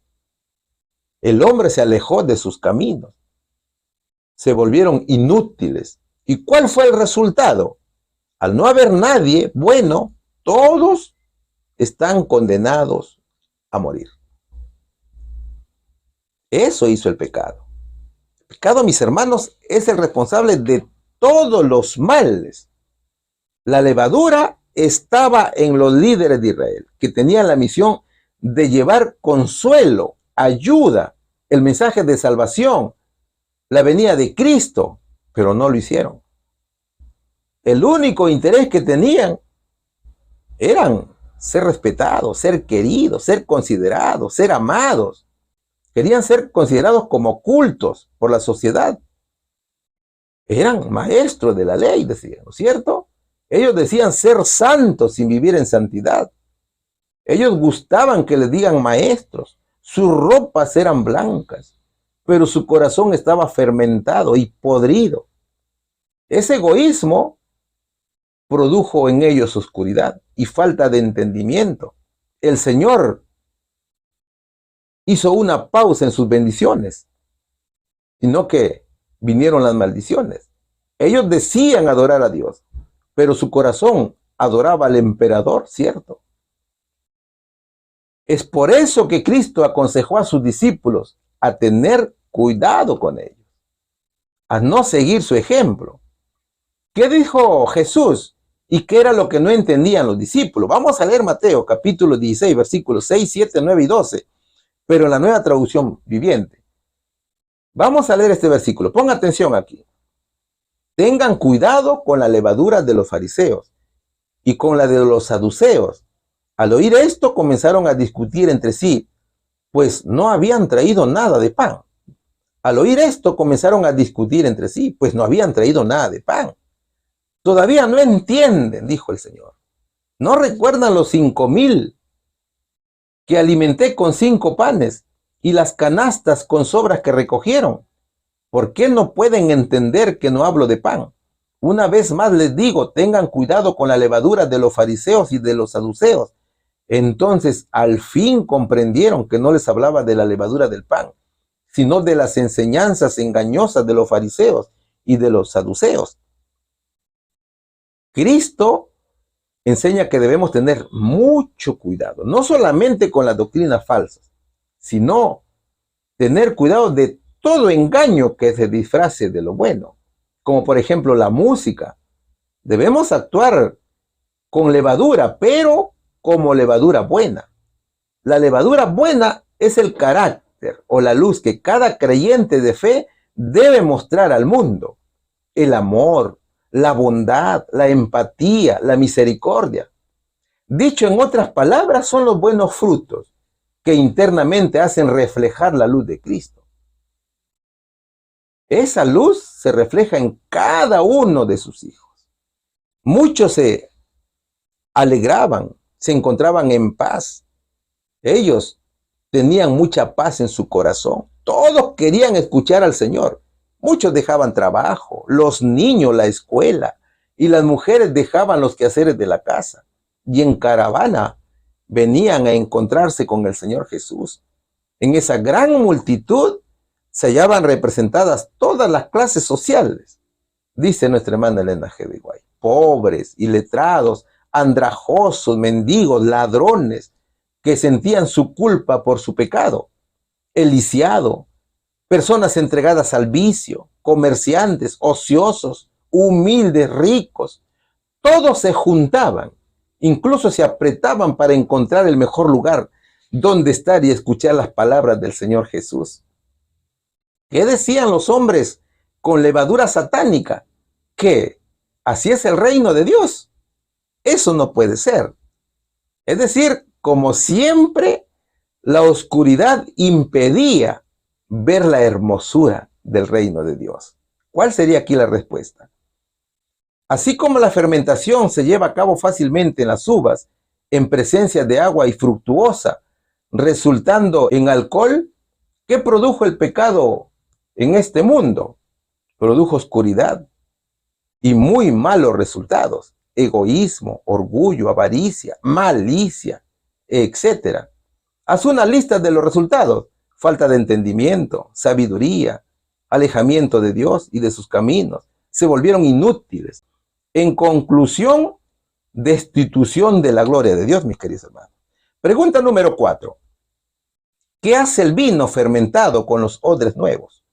El hombre se alejó de sus caminos. Se volvieron inútiles. ¿Y cuál fue el resultado? Al no haber nadie bueno, todos están condenados a morir. Eso hizo el pecado. El pecado, mis hermanos, es el responsable de todos los males. La levadura estaba en los líderes de Israel, que tenían la misión de llevar consuelo, ayuda, el mensaje de salvación, la venida de Cristo pero no lo hicieron. El único interés que tenían eran ser respetados, ser queridos, ser considerados, ser amados. Querían ser considerados como cultos por la sociedad. Eran maestros de la ley, decían, ¿no es cierto? Ellos decían ser santos sin vivir en santidad. Ellos gustaban que les digan maestros. Sus ropas eran blancas, pero su corazón estaba fermentado y podrido. Ese egoísmo produjo en ellos oscuridad y falta de entendimiento. El Señor hizo una pausa en sus bendiciones, sino que vinieron las maldiciones. Ellos decían adorar a Dios, pero su corazón adoraba al emperador, ¿cierto? Es por eso que Cristo aconsejó a sus discípulos a tener cuidado con ellos, a no seguir su ejemplo. ¿Qué dijo Jesús? ¿Y qué era lo que no entendían los discípulos? Vamos a leer Mateo capítulo 16, versículos 6, 7, 9 y 12, pero en la Nueva Traducción Viviente. Vamos a leer este versículo. Ponga atención aquí. Tengan cuidado con la levadura de los fariseos y con la de los saduceos. Al oír esto comenzaron a discutir entre sí, pues no habían traído nada de pan. Al oír esto comenzaron a discutir entre sí, pues no habían traído nada de pan. Todavía no entienden, dijo el Señor. ¿No recuerdan los 5,000 que alimenté con 5 panes y las canastas con sobras que recogieron? ¿Por qué no pueden entender que no hablo de pan? Una vez más les digo, tengan cuidado con la levadura de los fariseos y de los saduceos. Entonces al fin comprendieron que no les hablaba de la levadura del pan, sino de las enseñanzas engañosas de los fariseos y de los saduceos. Cristo enseña que debemos tener mucho cuidado, no solamente con las doctrinas falsas, sino tener cuidado de todo engaño que se disfrace de lo bueno, como por ejemplo la música. Debemos actuar con levadura, pero como levadura buena. La levadura buena es el carácter o la luz que cada creyente de fe debe mostrar al mundo. El amor, la bondad, la empatía, la misericordia. Dicho en otras palabras, son los buenos frutos que internamente hacen reflejar la luz de Cristo. Esa luz se refleja en cada uno de sus hijos. Muchos se alegraban, se encontraban en paz. Ellos tenían mucha paz en su corazón. Todos querían escuchar al Señor. Muchos dejaban trabajo, los niños la escuela, y las mujeres dejaban los quehaceres de la casa. Y en caravana venían a encontrarse con el Señor Jesús. En esa gran multitud se hallaban representadas todas las clases sociales, dice nuestra hermana Elena G. de Guay. Pobres, iletrados, andrajosos, mendigos, ladrones, que sentían su culpa por su pecado, el lisiado, personas entregadas al vicio, comerciantes, ociosos, humildes, ricos. Todos se juntaban, incluso se apretaban para encontrar el mejor lugar donde estar y escuchar las palabras del Señor Jesús. ¿Qué decían los hombres con levadura satánica? Que así es el reino de Dios. Eso no puede ser. Es decir, como siempre, la oscuridad impedía ver la hermosura del reino de Dios. ¿Cuál sería aquí la respuesta? Así como la fermentación se lleva a cabo fácilmente en las uvas, en presencia de agua y fructuosa, resultando en alcohol, ¿qué produjo el pecado en este mundo? Produjo oscuridad y muy malos resultados: egoísmo, orgullo, avaricia, malicia, etc. Haz una lista de los resultados: falta de entendimiento, sabiduría, alejamiento de Dios y de sus caminos. Se volvieron inútiles. En conclusión, destitución de la gloria de Dios, mis queridos hermanos. Pregunta número 4. ¿Qué hace el vino fermentado con los odres nuevos?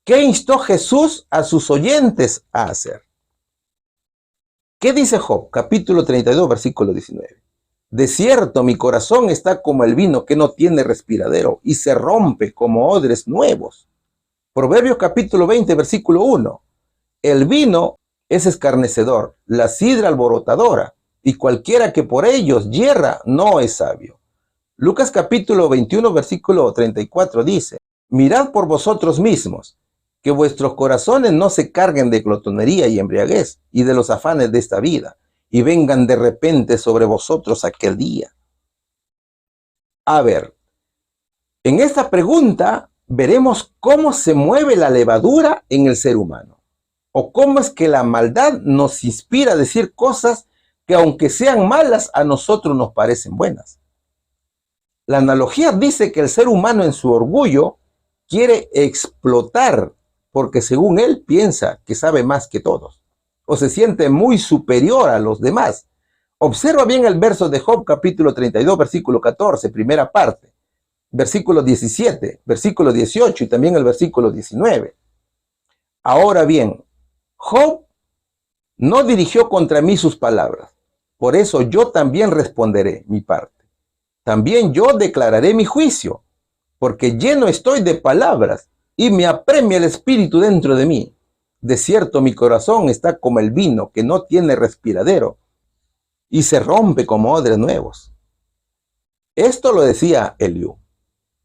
¿Qué instó Jesús a sus oyentes a hacer? ¿Qué dice Job? Capítulo 32, versículo 19. De cierto, mi corazón está como el vino que no tiene respiradero y se rompe como odres nuevos. Proverbios capítulo 20, versículo 1. El vino es escarnecedor, la sidra alborotadora, y cualquiera que por ellos yerra no es sabio. Lucas capítulo 21, versículo 34 dice: mirad por vosotros mismos, que vuestros corazones no se carguen de glotonería y embriaguez, y de los afanes de esta vida, y vengan de repente sobre vosotros aquel día. A ver, en esta pregunta veremos cómo se mueve la levadura en el ser humano, o cómo es que la maldad nos inspira a decir cosas que, aunque sean malas, a nosotros nos parecen buenas. La analogía dice que el ser humano, en su orgullo, quiere explotar porque, según él, piensa que sabe más que todos, o se siente muy superior a los demás. Observa bien el verso de Job capítulo 32, versículo 14, primera parte, versículo 17, versículo 18 y también el versículo 19. Ahora bien, Job no dirigió contra mí sus palabras, por eso yo también responderé mi parte. También yo declararé mi juicio, porque lleno estoy de palabras y me apremia el espíritu dentro de mí. De cierto, mi corazón está como el vino que no tiene respiradero y se rompe como odres nuevos. Esto lo decía Eliú.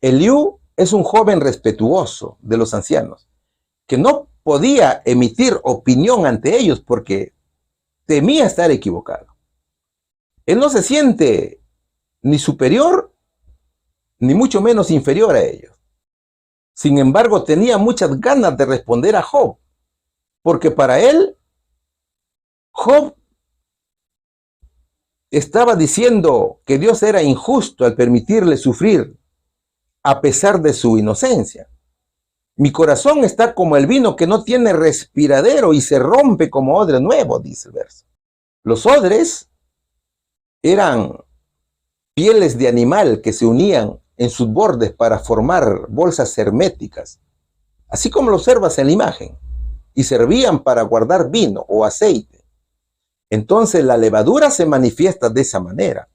Eliú es un joven respetuoso de los ancianos, que no podía emitir opinión ante ellos porque temía estar equivocado. Él no se siente ni superior, ni mucho menos inferior a ellos. Sin embargo, tenía muchas ganas de responder a Job, porque para él, Job estaba diciendo que Dios era injusto al permitirle sufrir a pesar de su inocencia. Mi corazón está como el vino que no tiene respiradero y se rompe como odre nuevo, dice el verso. Los odres eran pieles de animal que se unían en sus bordes para formar bolsas herméticas, así como lo observas en la imagen, y servían para guardar vino o aceite. Entonces la levadura se manifiesta de esa manera.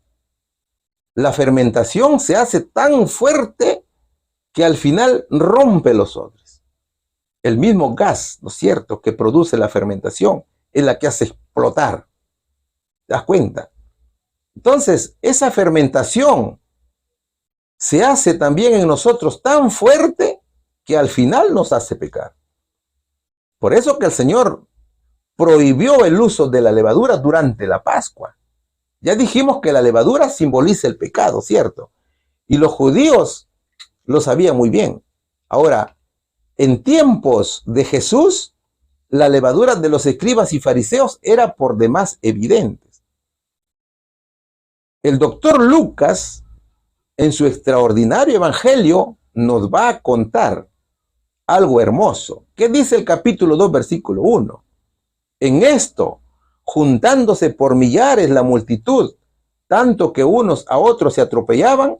La fermentación se hace tan fuerte que al final rompe los odres. El mismo gas, ¿no es cierto?, que produce la fermentación es la que hace explotar. ¿Te das cuenta? Entonces, esa fermentación se hace también en nosotros tan fuerte que al final nos hace pecar. Por eso que el Señor prohibió el uso de la levadura durante la Pascua. Ya dijimos que la levadura simboliza el pecado, ¿cierto? Y los judíos lo sabían muy bien. Ahora, en tiempos de Jesús, la levadura de los escribas y fariseos era por demás evidente. El doctor Lucas, en su extraordinario evangelio, nos va a contar algo hermoso. ¿Qué dice el capítulo 2, versículo 1? En esto, juntándose por millares la multitud, tanto que unos a otros se atropellaban,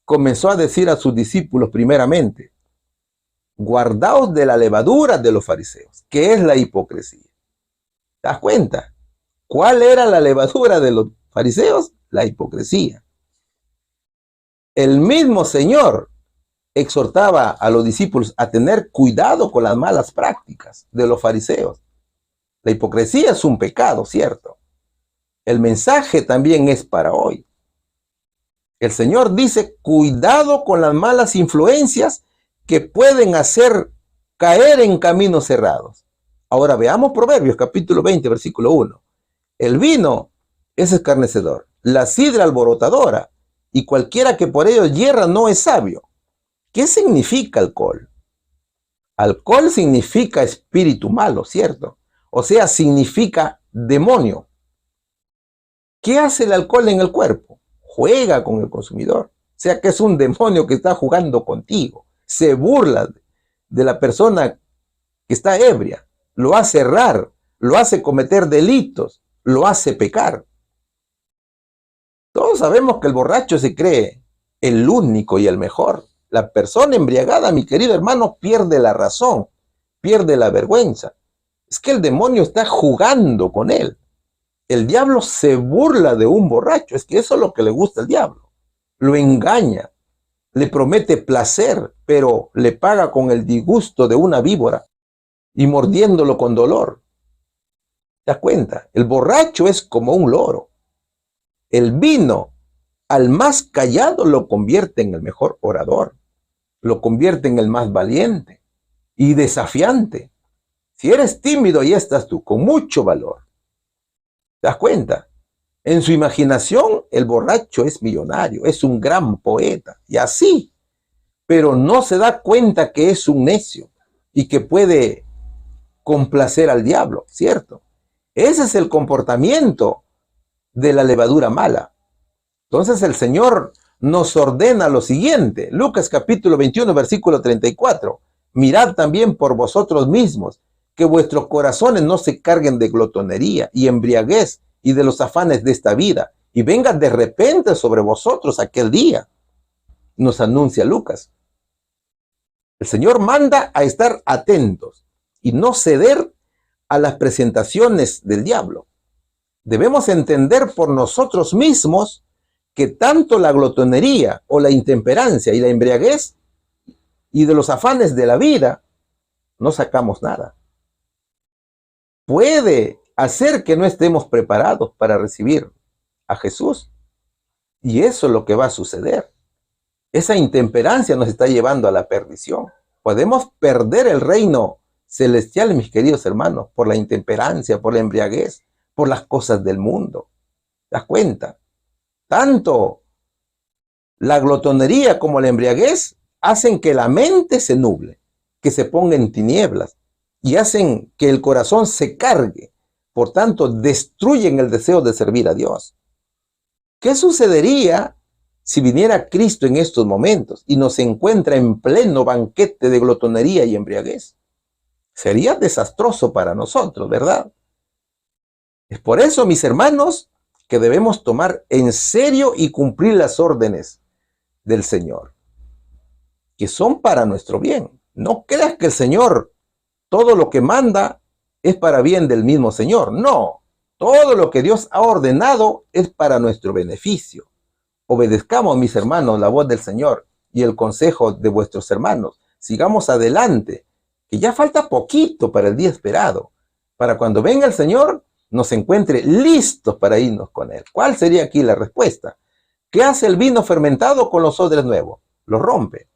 comenzó a decir a sus discípulos primeramente: guardaos de la levadura de los fariseos, que es la hipocresía. ¿Te das cuenta? ¿Cuál era la levadura de los fariseos? La hipocresía. El mismo Señor exhortaba a los discípulos a tener cuidado con las malas prácticas de los fariseos. La hipocresía es un pecado, ¿cierto? El mensaje también es para hoy. El Señor dice: cuidado con las malas influencias que pueden hacer caer en caminos cerrados. Ahora veamos Proverbios capítulo 20, versículo 1. El vino es escarnecedor, la sidra alborotadora, y cualquiera que por ello yerra no es sabio. ¿Qué significa alcohol? Alcohol significa espíritu malo, ¿cierto? O sea, significa demonio. ¿Qué hace el alcohol en el cuerpo? Juega con el consumidor. O sea que es un demonio que está jugando contigo. Se burla de la persona que está ebria. Lo hace errar, lo hace cometer delitos, lo hace pecar. Todos sabemos que el borracho se cree el único y el mejor. La persona embriagada, mi querido hermano, pierde la razón, pierde la vergüenza. Es que el demonio está jugando con él. El diablo se burla de un borracho. Es que eso es lo que le gusta al diablo. Lo engaña, le promete placer, pero le paga con el disgusto de una víbora. y mordiéndolo con dolor. ¿Te das cuenta? El borracho es como un loro. El vino al más callado lo convierte en el mejor orador, lo convierte en el más valiente y desafiante. Si eres tímido, ahí estás tú, con mucho valor. ¿Te das cuenta? En su imaginación, el borracho es millonario, es un gran poeta, y así, pero no se da cuenta que es un necio y que puede complacer al diablo, ¿cierto? Ese es el comportamiento de la levadura mala. Entonces el Señor nos ordena lo siguiente, Lucas capítulo 21, versículo 34, mirad también por vosotros mismos, que vuestros corazones no se carguen de glotonería y embriaguez y de los afanes de esta vida, y venga de repente sobre vosotros aquel día, nos anuncia Lucas. El Señor manda a estar atentos y no ceder a las presentaciones del diablo. Debemos entender por nosotros mismos que tanto la glotonería o la intemperancia y la embriaguez y de los afanes de la vida no sacamos nada. Puede hacer que no estemos preparados para recibir a Jesús. Y eso es lo que va a suceder. Esa intemperancia nos está llevando a la perdición. Podemos perder el reino celestial, mis queridos hermanos, por la intemperancia, por la embriaguez, por las cosas del mundo. ¿Te das cuenta? Tanto la glotonería como la embriaguez hacen que la mente se nuble, que se ponga en tinieblas y hacen que el corazón se cargue. Por tanto, destruyen el deseo de servir a Dios. ¿Qué sucedería si viniera Cristo en estos momentos y nos encuentra en pleno banquete de glotonería y embriaguez? Sería desastroso para nosotros, ¿verdad? Es por eso, mis hermanos, que debemos tomar en serio y cumplir las órdenes del Señor, que son para nuestro bien. No creas que el Señor, todo lo que manda es para bien del mismo Señor. No, todo lo que Dios ha ordenado es para nuestro beneficio. Obedezcamos, mis hermanos, la voz del Señor y el consejo de vuestros hermanos. Sigamos adelante, que ya falta poquito para el día esperado, para cuando venga el Señor nos encuentre listos para irnos con Él. ¿Cuál sería aquí la respuesta? ¿Qué hace el vino fermentado con los odres nuevos? Lo rompe.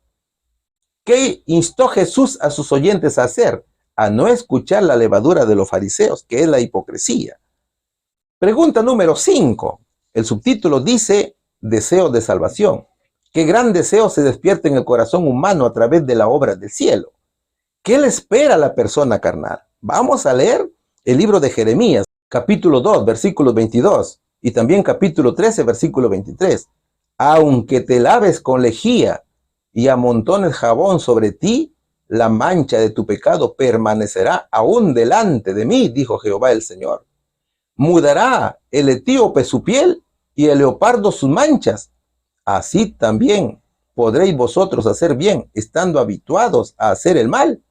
¿Qué instó Jesús a sus oyentes a hacer? A no escuchar la levadura de los fariseos, que es la hipocresía. Pregunta número 5. El subtítulo dice, deseo de salvación. ¿Qué gran deseo se despierta en el corazón humano a través de la obra del cielo? ¿Qué le espera a la persona carnal? Vamos a leer el libro de Jeremías, capítulo 2, versículo 22, y también capítulo 13, versículo 23. Aunque te laves con lejía y amontones jabón sobre ti, la mancha de tu pecado permanecerá aún delante de mí, dijo Jehová el Señor. Mudará el etíope su piel y el leopardo sus manchas. Así también podréis vosotros hacer bien, estando habituados a hacer el mal.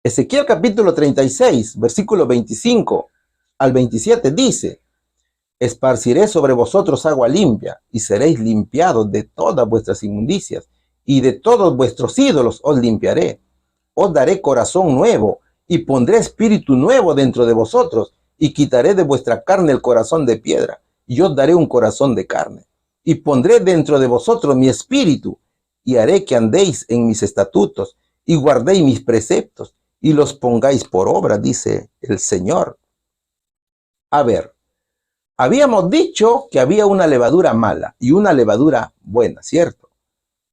Ezequiel capítulo 36, versículo 25 al 27 dice, esparciré sobre vosotros agua limpia, y seréis limpiados de todas vuestras inmundicias, y de todos vuestros ídolos os limpiaré. Os daré corazón nuevo, y pondré espíritu nuevo dentro de vosotros, y quitaré de vuestra carne el corazón de piedra, y os daré un corazón de carne. Y pondré dentro de vosotros mi espíritu, y haré que andéis en mis estatutos, y guardéis mis preceptos, y los pongáis por obra, dice el Señor. A ver, habíamos dicho que había una levadura mala y una levadura buena, ¿cierto?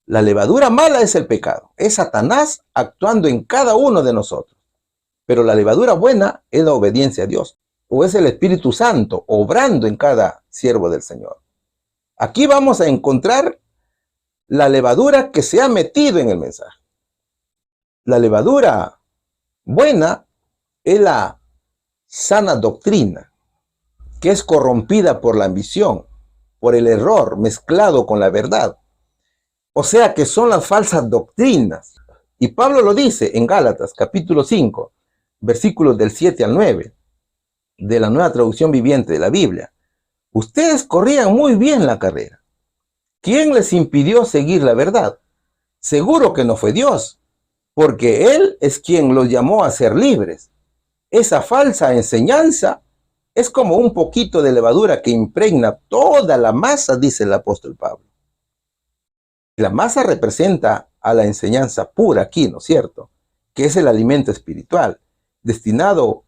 La levadura mala es el pecado, es Satanás actuando en cada uno de nosotros. Pero la levadura buena es la obediencia a Dios, o es el Espíritu Santo obrando en cada siervo del Señor. Aquí vamos a encontrar la levadura que se ha metido en el mensaje. La levadura buena es la sana doctrina, que es corrompida por la ambición, por el error mezclado con la verdad. O sea que son las falsas doctrinas. Y Pablo lo dice en Gálatas capítulo 5, versículos del 7 al 9, de la Nueva Traducción Viviente de la Biblia. Ustedes corrían muy bien la carrera. ¿Quién les impidió seguir la verdad? Seguro que no fue Dios, porque Él es quien los llamó a ser libres. esa falsa enseñanza es como un poquito de levadura que impregna toda la masa, dice el apóstol Pablo. La masa representa a la enseñanza pura aquí, ¿no es cierto? Que es el alimento espiritual, destinado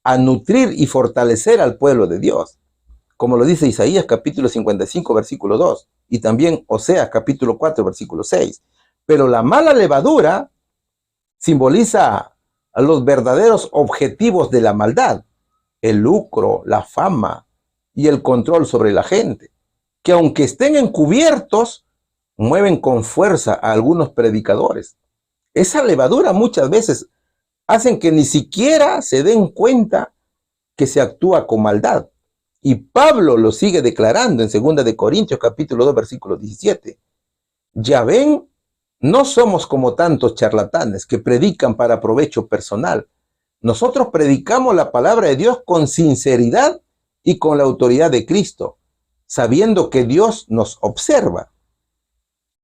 a nutrir y fortalecer al pueblo de Dios, como lo dice Isaías capítulo 55, versículo 2, y también Oseas capítulo 4, versículo 6. Pero la mala levadura simboliza a los verdaderos objetivos de la maldad, el lucro, la fama y el control sobre la gente, que aunque estén encubiertos, mueven con fuerza a algunos predicadores. Esa levadura muchas veces hacen que ni siquiera se den cuenta que se actúa con maldad. Y Pablo lo sigue declarando en 2 de Corintios capítulo 2 versículo 17. Ya ven, no somos como tantos charlatanes que predican para provecho personal. Nosotros predicamos la palabra de Dios con sinceridad y con la autoridad de Cristo, sabiendo que Dios nos observa.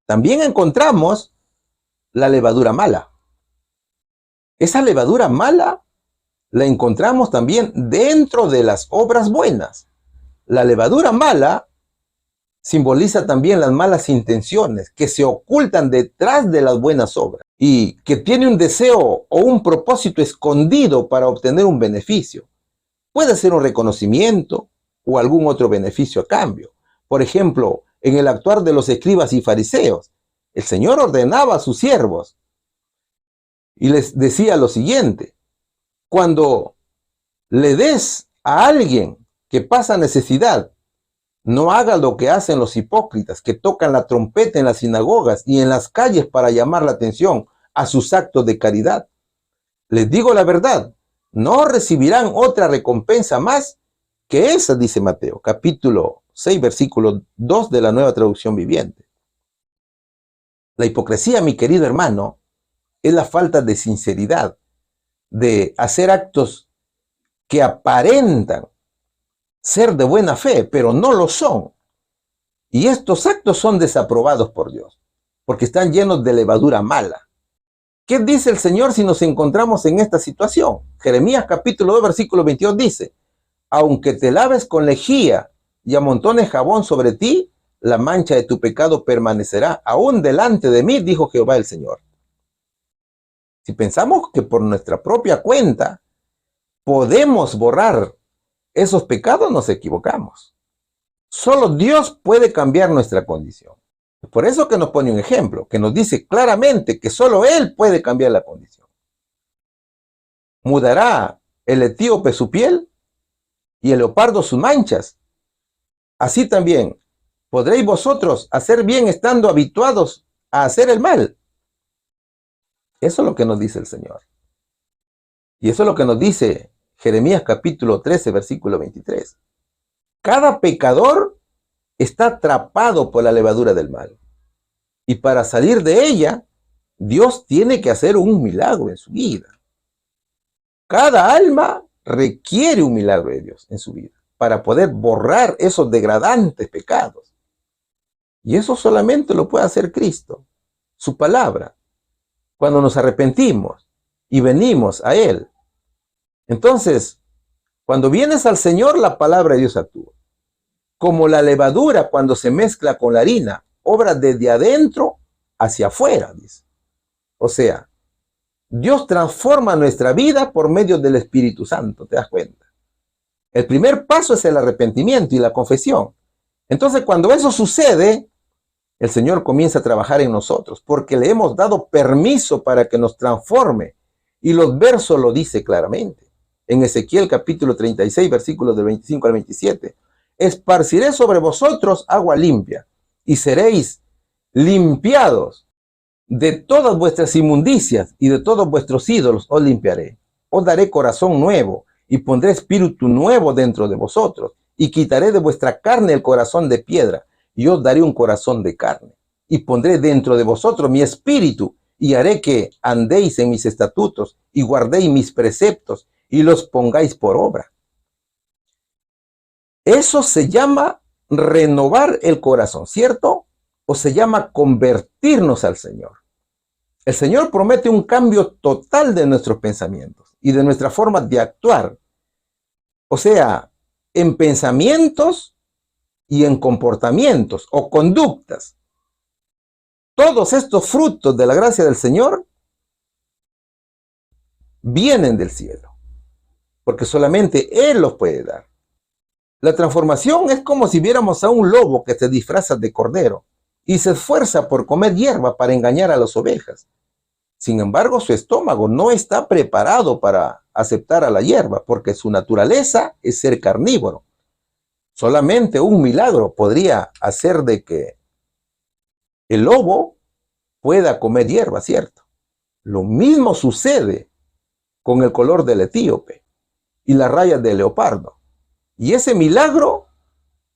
También encontramos la levadura mala. Esa levadura mala la encontramos también dentro de las obras buenas. La levadura mala simboliza también las malas intenciones que se ocultan detrás de las buenas obras y que tiene un deseo o un propósito escondido para obtener un beneficio. Puede ser un reconocimiento o algún otro beneficio a cambio. Por ejemplo, en el actuar de los escribas y fariseos, el Señor ordenaba a sus siervos y les decía lo siguiente: cuando le des a alguien que pasa necesidad, no hagas lo que hacen los hipócritas, que tocan la trompeta en las sinagogas y en las calles para llamar la atención a sus actos de caridad. Les digo la verdad, no recibirán otra recompensa más que esa, dice Mateo, capítulo 6, versículo 2 de la Nueva Traducción Viviente. La hipocresía, mi querido hermano, es la falta de sinceridad, de hacer actos que aparentan ser de buena fe, pero no lo son. Y estos actos son desaprobados por Dios, porque están llenos de levadura mala. ¿Qué dice el Señor si nos encontramos en esta situación? Jeremías capítulo 2, versículo 22 dice: aunque te laves con lejía y amontones jabón sobre ti, la mancha de tu pecado permanecerá aún delante de mí, dijo Jehová el Señor. Si pensamos que por nuestra propia cuenta podemos borrar esos pecados, nos equivocamos. Solo Dios puede cambiar nuestra condición. Es por eso que nos pone un ejemplo, que nos dice claramente que solo Él puede cambiar la condición. ¿Mudará el etíope su piel y el leopardo sus manchas? Así también, ¿podréis vosotros hacer bien estando habituados a hacer el mal? Eso es lo que nos dice el Señor. Y eso es lo que nos dice Jeremías capítulo 13, versículo 23. Cada pecador está atrapado por la levadura del mal. Y para salir de ella, Dios tiene que hacer un milagro en su vida. Cada alma requiere un milagro de Dios en su vida para poder borrar esos degradantes pecados. Y eso solamente lo puede hacer Cristo, su palabra. Cuando nos arrepentimos y venimos a Él. Entonces, cuando vienes al Señor, la palabra de Dios actúa. Como la levadura cuando se mezcla con la harina, obra desde adentro hacia afuera, dice. O sea, Dios transforma nuestra vida por medio del Espíritu Santo, ¿te das cuenta? El primer paso es el arrepentimiento y la confesión. Entonces, cuando eso sucede, el Señor comienza a trabajar en nosotros, porque le hemos dado permiso para que nos transforme. Y los versos lo dice claramente. En Ezequiel capítulo 36, versículos del 25 al 27. Esparciré sobre vosotros agua limpia, y seréis limpiados de todas vuestras inmundicias, y de todos vuestros ídolos os limpiaré. Os daré corazón nuevo, y pondré espíritu nuevo dentro de vosotros, y quitaré de vuestra carne el corazón de piedra, y os daré un corazón de carne, y pondré dentro de vosotros mi espíritu, y haré que andéis en mis estatutos, y guardéis mis preceptos, y los pongáis por obra. Eso se llama renovar el corazón, ¿cierto? O se llama convertirnos al Señor. El Señor promete un cambio total de nuestros pensamientos y de nuestra forma de actuar. O sea, en pensamientos y en comportamientos o conductas. Todos estos frutos de la gracia del Señor vienen del cielo, porque solamente Él los puede dar. La transformación es como si viéramos a un lobo que se disfraza de cordero y se esfuerza por comer hierba para engañar a las ovejas. Sin embargo, su estómago no está preparado para aceptar a la hierba, porque su naturaleza es ser carnívoro. Solamente un milagro podría hacer de que el lobo pueda comer hierba, ¿cierto? Lo mismo sucede con el color del etíope y las rayas del leopardo. Y ese milagro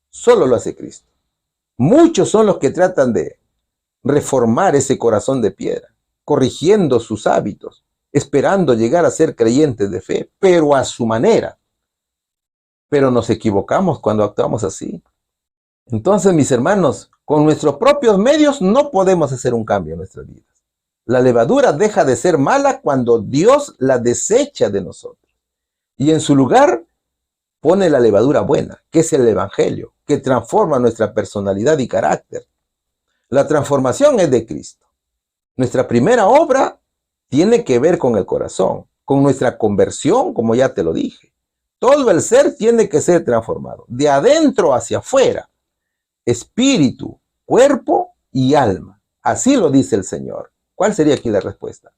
solo lo hace Cristo. Muchos son los que tratan de reformar ese corazón de piedra, corrigiendo sus hábitos, esperando llegar a ser creyentes de fe, pero a su manera. Pero nos equivocamos cuando actuamos así. Entonces, mis hermanos, con nuestros propios medios no podemos hacer un cambio en nuestras vidas. La levadura deja de ser mala cuando Dios la desecha de nosotros. Y en su lugar pone la levadura buena, que es el Evangelio, que transforma nuestra personalidad y carácter. La transformación es de Cristo. Nuestra primera obra tiene que ver con el corazón, con nuestra conversión, como ya te lo dije. Todo el ser tiene que ser transformado, de adentro hacia afuera, espíritu, cuerpo y alma. Así lo dice el Señor. ¿Cuál sería aquí la respuesta?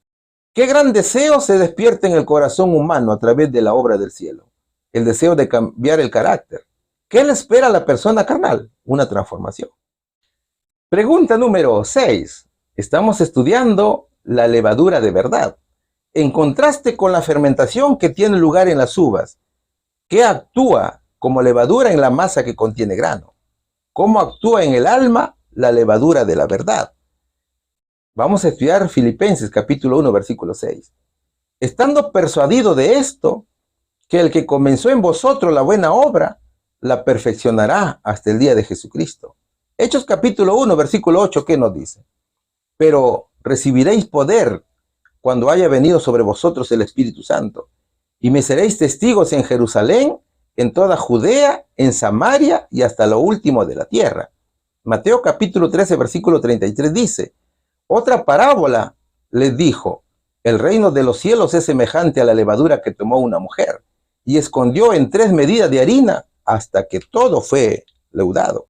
¿Qué gran deseo se despierta en el corazón humano a través de la obra del cielo? El deseo de cambiar el carácter. ¿Qué le espera a la persona carnal? Una transformación. Pregunta número 6. Estamos estudiando la levadura de verdad. En contraste con la fermentación que tiene lugar en las uvas, que actúa como levadura en la masa que contiene grano. ¿Cómo actúa en el alma la levadura de la verdad? Vamos a estudiar Filipenses capítulo 1, versículo 6. Estando persuadido de esto, que el que comenzó en vosotros la buena obra, la perfeccionará hasta el día de Jesucristo. Hechos capítulo 1, versículo 8, ¿qué nos dice? Pero recibiréis poder cuando haya venido sobre vosotros el Espíritu Santo, y me seréis testigos en Jerusalén, en toda Judea, en Samaria y hasta lo último de la tierra. Mateo capítulo 13, versículo 33 dice, otra parábola les dijo, el reino de los cielos es semejante a la levadura que tomó una mujer, y escondió en 3 medidas de harina hasta que todo fue leudado.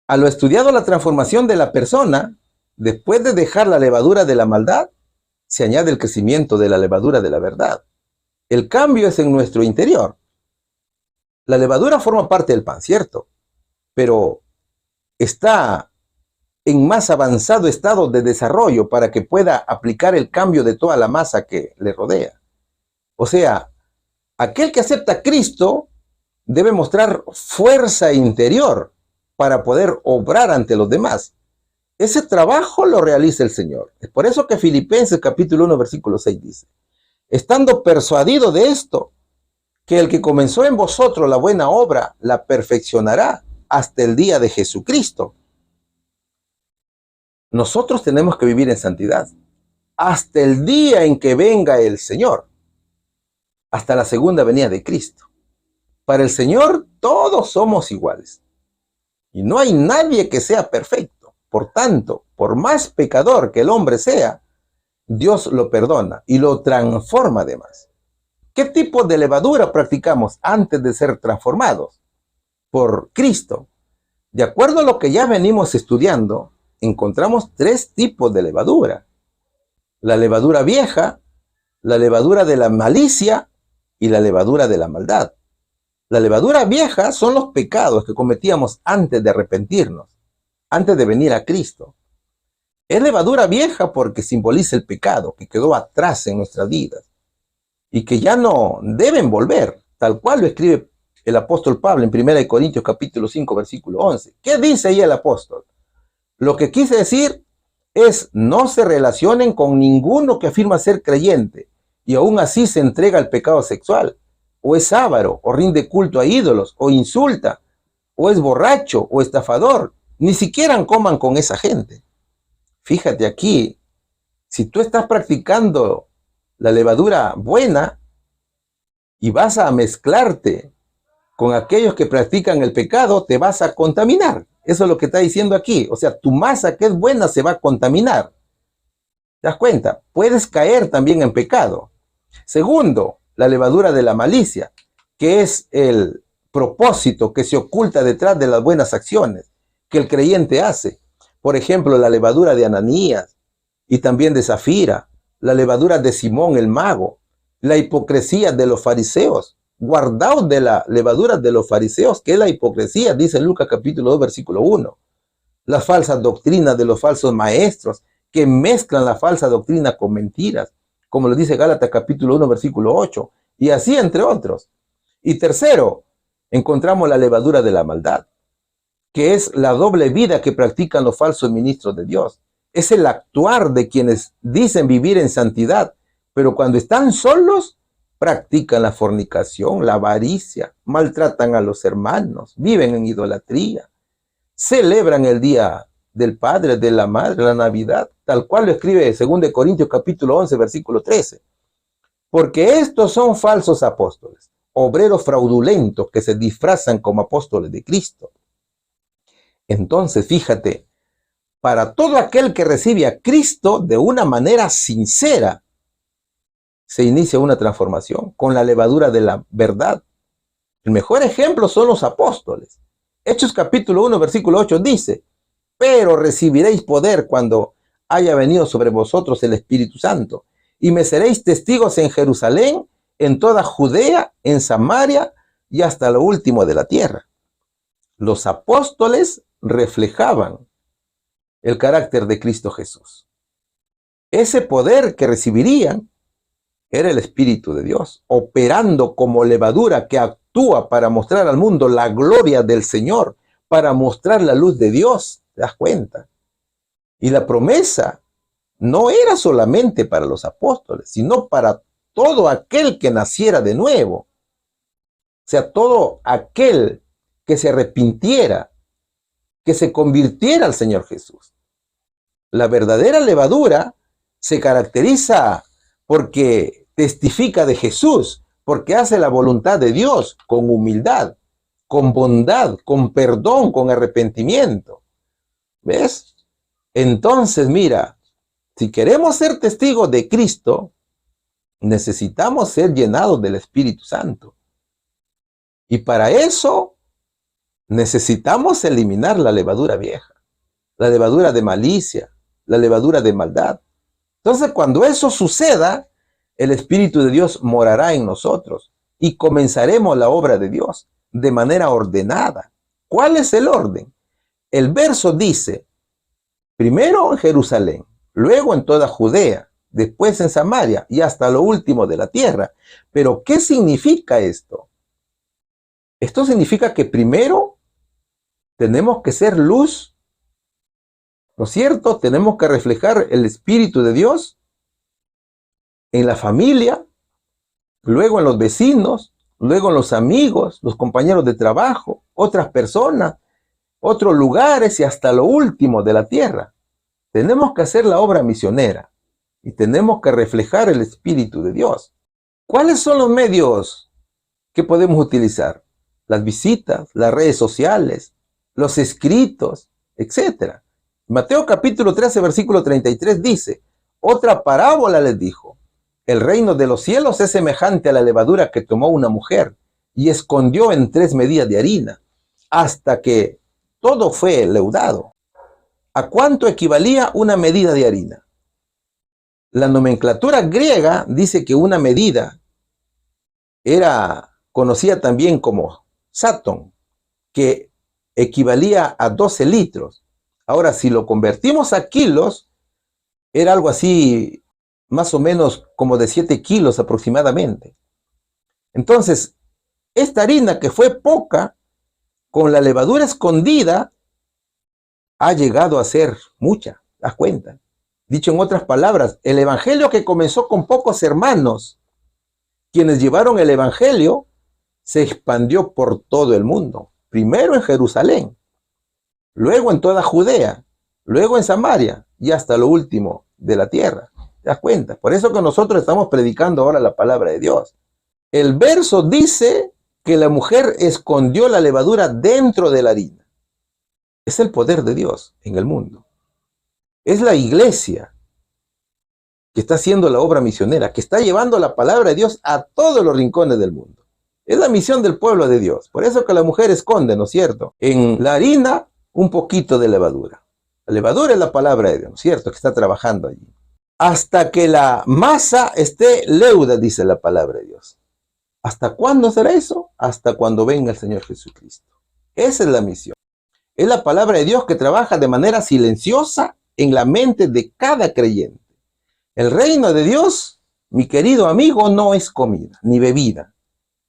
A lo estudiado la transformación de la persona, después de dejar la levadura de la maldad, se añade el crecimiento de la levadura de la verdad. El cambio es en nuestro interior. La levadura forma parte del pan, ¿cierto? Pero está en más avanzado estado de desarrollo para que pueda aplicar el cambio de toda la masa que le rodea. O sea, aquel que acepta a Cristo debe mostrar fuerza interior para poder obrar ante los demás. Ese trabajo lo realiza el Señor. Es por eso que Filipenses capítulo 1, versículo 6 dice, estando persuadido de esto, que el que comenzó en vosotros la buena obra, la perfeccionará hasta el día de Jesucristo. Nosotros tenemos que vivir en santidad hasta el día en que venga el Señor, hasta la segunda venida de Cristo. Para el Señor todos somos iguales y no hay nadie que sea perfecto. Por tanto, por más pecador que el hombre sea, Dios lo perdona y lo transforma además. ¿Qué tipo de levadura practicamos antes de ser transformados por Cristo? De acuerdo a lo que ya venimos estudiando, encontramos 3 tipos de levadura. La levadura vieja, la levadura de la malicia y la levadura de la maldad. La levadura vieja son los pecados que cometíamos antes de arrepentirnos, antes de venir a Cristo. Es levadura vieja porque simboliza el pecado que quedó atrás en nuestras vidas y que ya no deben volver, tal cual lo escribe el apóstol Pablo en 1 Corintios capítulo 5, versículo 11. ¿Qué dice ahí el apóstol? Lo que quise decir es no se relacionen con ninguno que afirma ser creyente y aún así se entrega al pecado sexual, o es avaro, o rinde culto a ídolos, o insulta, o es borracho, o estafador. Ni siquiera coman con esa gente. Fíjate aquí Si tú estás practicando la levadura buena y vas a mezclarte con aquellos que practican el pecado, te vas a contaminar. Eso es lo que está diciendo aquí. O sea, tu masa que es buena se va a contaminar. ¿Te das cuenta? Puedes caer también en pecado. Segundo, la levadura de la malicia, que es el propósito que se oculta detrás de las buenas acciones que el creyente hace. Por ejemplo, la levadura de Ananías y también de Zafira, la levadura de Simón el mago, la hipocresía de los fariseos. Guardaos de la levadura de los fariseos, que es la hipocresía, dice Lucas capítulo 2, versículo 1. Las falsas doctrinas de los falsos maestros, que mezclan la falsa doctrina con mentiras, como lo dice Gálatas capítulo 1, versículo 8, y así entre otros. Y tercero, encontramos la levadura de la maldad, que es la doble vida que practican los falsos ministros de Dios. Es el actuar de quienes dicen vivir en santidad, pero cuando están solos, practican la fornicación, la avaricia, maltratan a los hermanos, viven en idolatría, celebran el día del Padre, de la Madre, la Navidad, tal cual lo escribe 2 Corintios capítulo 11, versículo 13. Porque estos son falsos apóstoles, obreros fraudulentos que se disfrazan como apóstoles de Cristo. Entonces, fíjate, para todo aquel que recibe a Cristo de una manera sincera, se inicia una transformación con la levadura de la verdad. El mejor ejemplo son los apóstoles. Hechos capítulo 1, versículo 8 dice, pero recibiréis poder cuando haya venido sobre vosotros el Espíritu Santo, y me seréis testigos en Jerusalén, en toda Judea, en Samaria y hasta lo último de la tierra. Los apóstoles reflejaban el carácter de Cristo Jesús. Ese poder que recibirían era el Espíritu de Dios, operando como levadura que actúa para mostrar al mundo la gloria del Señor, para mostrar la luz de Dios. ¿Te das cuenta? Y la promesa no era solamente para los apóstoles, sino para todo aquel que naciera de nuevo. O sea, todo aquel que se arrepintiera, que se convirtiera al Señor Jesús. La verdadera levadura se caracteriza porque testifica de Jesús, porque hace la voluntad de Dios con humildad, con bondad, con perdón, con arrepentimiento. ¿Ves? Entonces, mira, si queremos ser testigos de Cristo, necesitamos ser llenados del Espíritu Santo. Y para eso necesitamos eliminar la levadura vieja, la levadura de malicia, la levadura de maldad. Entonces, cuando eso suceda, el Espíritu de Dios morará en nosotros y comenzaremos la obra de Dios de manera ordenada. ¿Cuál es el orden? El verso dice, primero en Jerusalén, luego en toda Judea, después en Samaria y hasta lo último de la tierra. Pero, ¿qué significa esto? Esto significa que primero tenemos que ser luz, ¿no es cierto? Tenemos que reflejar el Espíritu de Dios en la familia, luego en los vecinos, luego en los amigos, los compañeros de trabajo, otras personas, otros lugares y hasta lo último de la tierra. Tenemos que hacer la obra misionera y tenemos que reflejar el Espíritu de Dios. ¿Cuáles son los medios que podemos utilizar? Las visitas, las redes sociales, los escritos, etc. Mateo capítulo 13, versículo 33 dice, otra parábola les dijo, el reino de los cielos es semejante a la levadura que tomó una mujer y escondió en 3 medidas de harina, hasta que todo fue leudado. ¿A cuánto equivalía una medida de harina? La nomenclatura griega dice que una medida era conocida también como satón, que equivalía a 12 litros. Ahora, si lo convertimos a kilos, era algo así, más o menos como de 7 kilos aproximadamente. Entonces, esta harina que fue poca, con la levadura escondida, ha llegado a ser mucha, ¿das cuenta? Dicho en otras palabras, el evangelio que comenzó con pocos hermanos, quienes llevaron el evangelio, se expandió por todo el mundo. Primero en Jerusalén, luego en toda Judea, luego en Samaria y hasta lo último de la tierra. ¿Te das cuenta? Por eso que nosotros estamos predicando ahora la palabra de Dios. El verso dice que la mujer escondió la levadura dentro de la harina. Es el poder de Dios en el mundo. Es la iglesia que está haciendo la obra misionera, que está llevando la palabra de Dios a todos los rincones del mundo. Es la misión del pueblo de Dios. Por eso que la mujer esconde, ¿no es cierto?, en la harina un poquito de levadura. La levadura es la palabra de Dios, ¿no es cierto?, que está trabajando allí. Hasta que la masa esté leuda, dice la palabra de Dios. ¿Hasta cuándo será eso? Hasta cuando venga el Señor Jesucristo. Esa es la misión. Es la palabra de Dios que trabaja de manera silenciosa en la mente de cada creyente. El reino de Dios, mi querido amigo, no es comida ni bebida.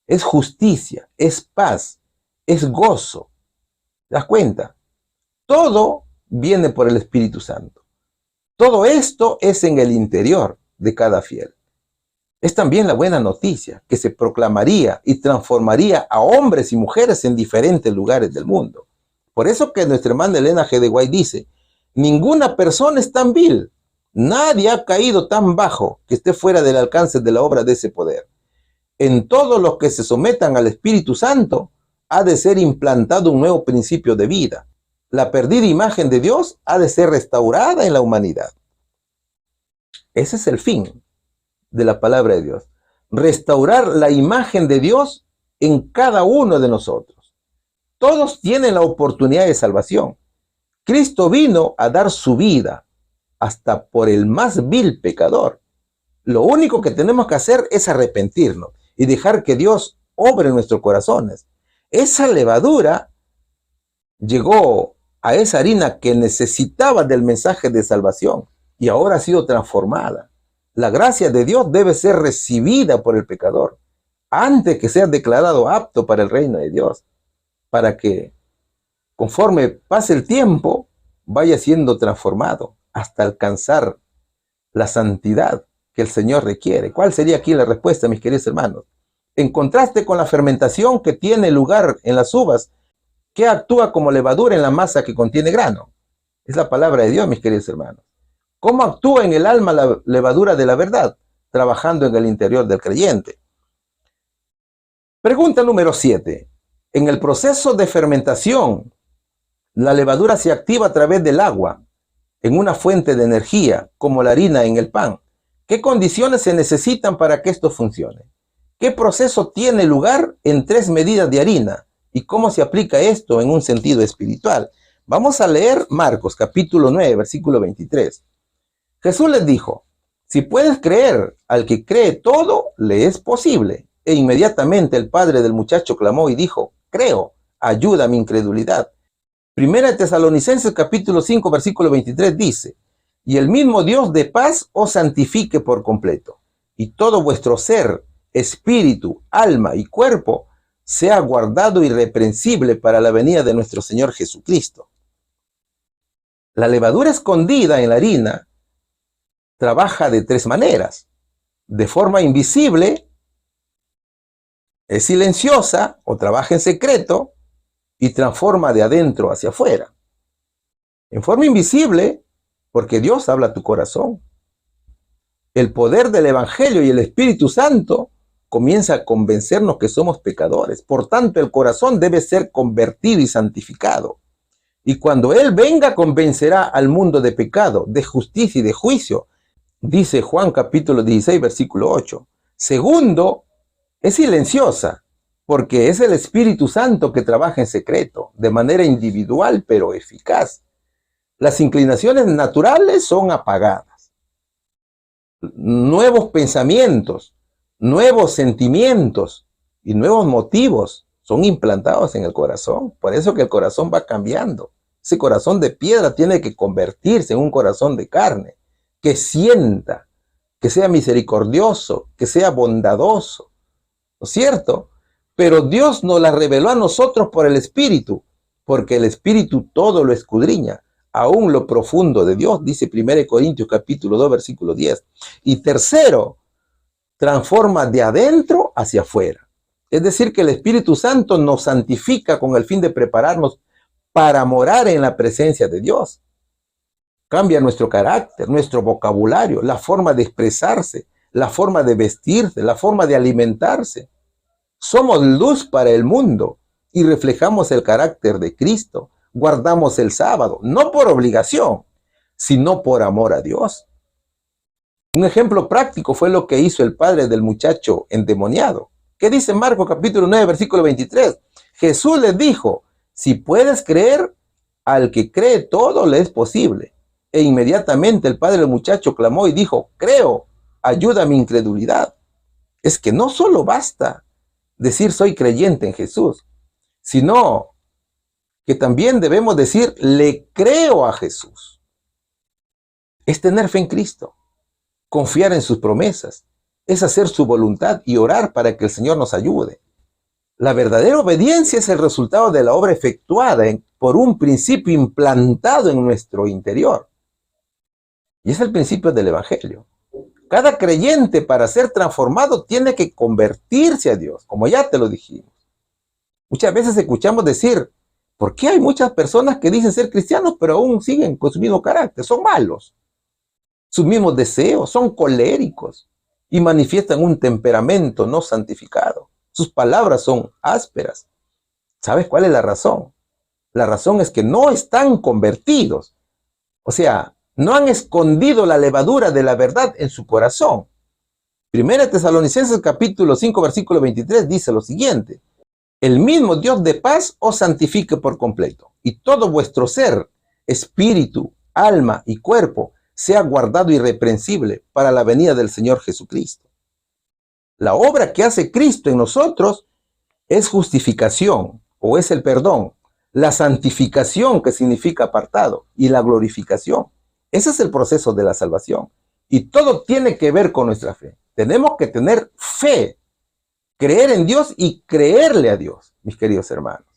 Es justicia, es paz, es gozo. ¿Te das cuenta? Todo viene por el Espíritu Santo. Todo esto es en el interior de cada fiel. Es también la buena noticia que se proclamaría y transformaría a hombres y mujeres en diferentes lugares del mundo. Por eso que nuestra hermana Elena G. de White dice, ninguna persona es tan vil, nadie ha caído tan bajo que esté fuera del alcance de la obra de ese poder. En todos los que se sometan al Espíritu Santo ha de ser implantado un nuevo principio de vida. La perdida imagen de Dios ha de ser restaurada en la humanidad. Ese es el fin de la palabra de Dios. Restaurar la imagen de Dios en cada uno de nosotros. Todos tienen la oportunidad de salvación. Cristo vino a dar su vida hasta por el más vil pecador. Lo único que tenemos que hacer es arrepentirnos y dejar que Dios obre en nuestros corazones. Esa levadura llegó a esa harina que necesitaba del mensaje de salvación y ahora ha sido transformada. La gracia de Dios debe ser recibida por el pecador antes que sea declarado apto para el reino de Dios, para que conforme pase el tiempo vaya siendo transformado hasta alcanzar la santidad que el Señor requiere. ¿Cuál sería aquí la respuesta, mis queridos hermanos? En contraste con la fermentación que tiene lugar en las uvas, que actúa como levadura en la masa que contiene grano. Es la palabra de Dios, mis queridos hermanos. ¿Cómo actúa en el alma la levadura de la verdad? Trabajando en el interior del creyente. Pregunta número 7. En el proceso de fermentación, la levadura se activa a través del agua, en una fuente de energía, como la harina en el pan. ¿Qué condiciones se necesitan para que esto funcione? ¿Qué proceso tiene lugar en 3 medidas de harina? ¿Y cómo se aplica esto en un sentido espiritual? Vamos a leer Marcos capítulo 9, versículo 23. Jesús les dijo, si puedes creer, al que cree todo le es posible. E inmediatamente el padre del muchacho clamó y dijo, creo, ayuda a mi incredulidad. Primera de Tesalonicenses capítulo 5, versículo 23 dice, y el mismo Dios de paz os santifique por completo, y todo vuestro ser, espíritu, alma y cuerpo sea guardado irreprensible para la venida de nuestro Señor Jesucristo. La levadura escondida en la harina trabaja de 3 maneras. De forma invisible, es silenciosa o trabaja en secreto y transforma de adentro hacia afuera. En forma invisible, porque Dios habla a tu corazón. El poder del Evangelio y el Espíritu Santo comienza a convencernos que somos pecadores. Por tanto, el corazón debe ser convertido y santificado. Y cuando Él venga, convencerá al mundo de pecado, de justicia y de juicio. Dice Juan capítulo 16, versículo 8. Segundo, es silenciosa, porque es el Espíritu Santo que trabaja en secreto, de manera individual pero eficaz. Las inclinaciones naturales son apagadas. Nuevos pensamientos, nuevos sentimientos y nuevos motivos son implantados en el corazón. Por eso que el corazón va cambiando. Ese corazón de piedra tiene que convertirse en un corazón de carne, que sienta, que sea misericordioso, que sea bondadoso. ¿No es cierto? Pero Dios nos la reveló a nosotros por el Espíritu, porque el Espíritu todo lo escudriña, aún lo profundo de Dios, dice 1 Corintios capítulo 2, versículo 10. Y tercero, transforma de adentro hacia afuera. Es decir, que el Espíritu Santo nos santifica con el fin de prepararnos para morar en la presencia de Dios. Cambia nuestro carácter, nuestro vocabulario, la forma de expresarse, la forma de vestirse, la forma de alimentarse. Somos luz para el mundo y reflejamos el carácter de Cristo. Guardamos el sábado, no por obligación, sino por amor a Dios. Un ejemplo práctico fue lo que hizo el padre del muchacho endemoniado. ¿Qué dice Marcos capítulo 9, versículo 23? Jesús les dijo, si puedes creer, al que cree todo le es posible. E inmediatamente el padre del muchacho clamó y dijo, creo, ayuda a mi incredulidad. Es que no solo basta decir soy creyente en Jesús, sino que también debemos decir le creo a Jesús. Es tener fe en Cristo, confiar en sus promesas, es hacer su voluntad y orar para que el Señor nos ayude. La verdadera obediencia es el resultado de la obra efectuada por un principio implantado en nuestro interior. Y es el principio del Evangelio. Cada creyente para ser transformado tiene que convertirse a Dios, como ya te lo dijimos. Muchas veces escuchamos decir, ¿por qué hay muchas personas que dicen ser cristianos pero aún siguen con su mismo carácter? Son malos, sus mismos deseos, son coléricos y manifiestan un temperamento no santificado. Sus palabras son ásperas. ¿Sabes cuál es la razón? La razón es que no están convertidos. O sea, no han escondido la levadura de la verdad en su corazón. Primera Tesalonicenses capítulo 5 versículo 23 dice lo siguiente. El mismo Dios de paz os santifique por completo, y todo vuestro ser, espíritu, alma y cuerpo, sea guardado irreprensible para la venida del Señor Jesucristo. La obra que hace Cristo en nosotros es justificación, o es el perdón, la santificación, que significa apartado, y la glorificación. Ese es el proceso de la salvación. Y todo tiene que ver con nuestra fe. Tenemos que tener fe, creer en Dios y creerle a Dios, mis queridos hermanos.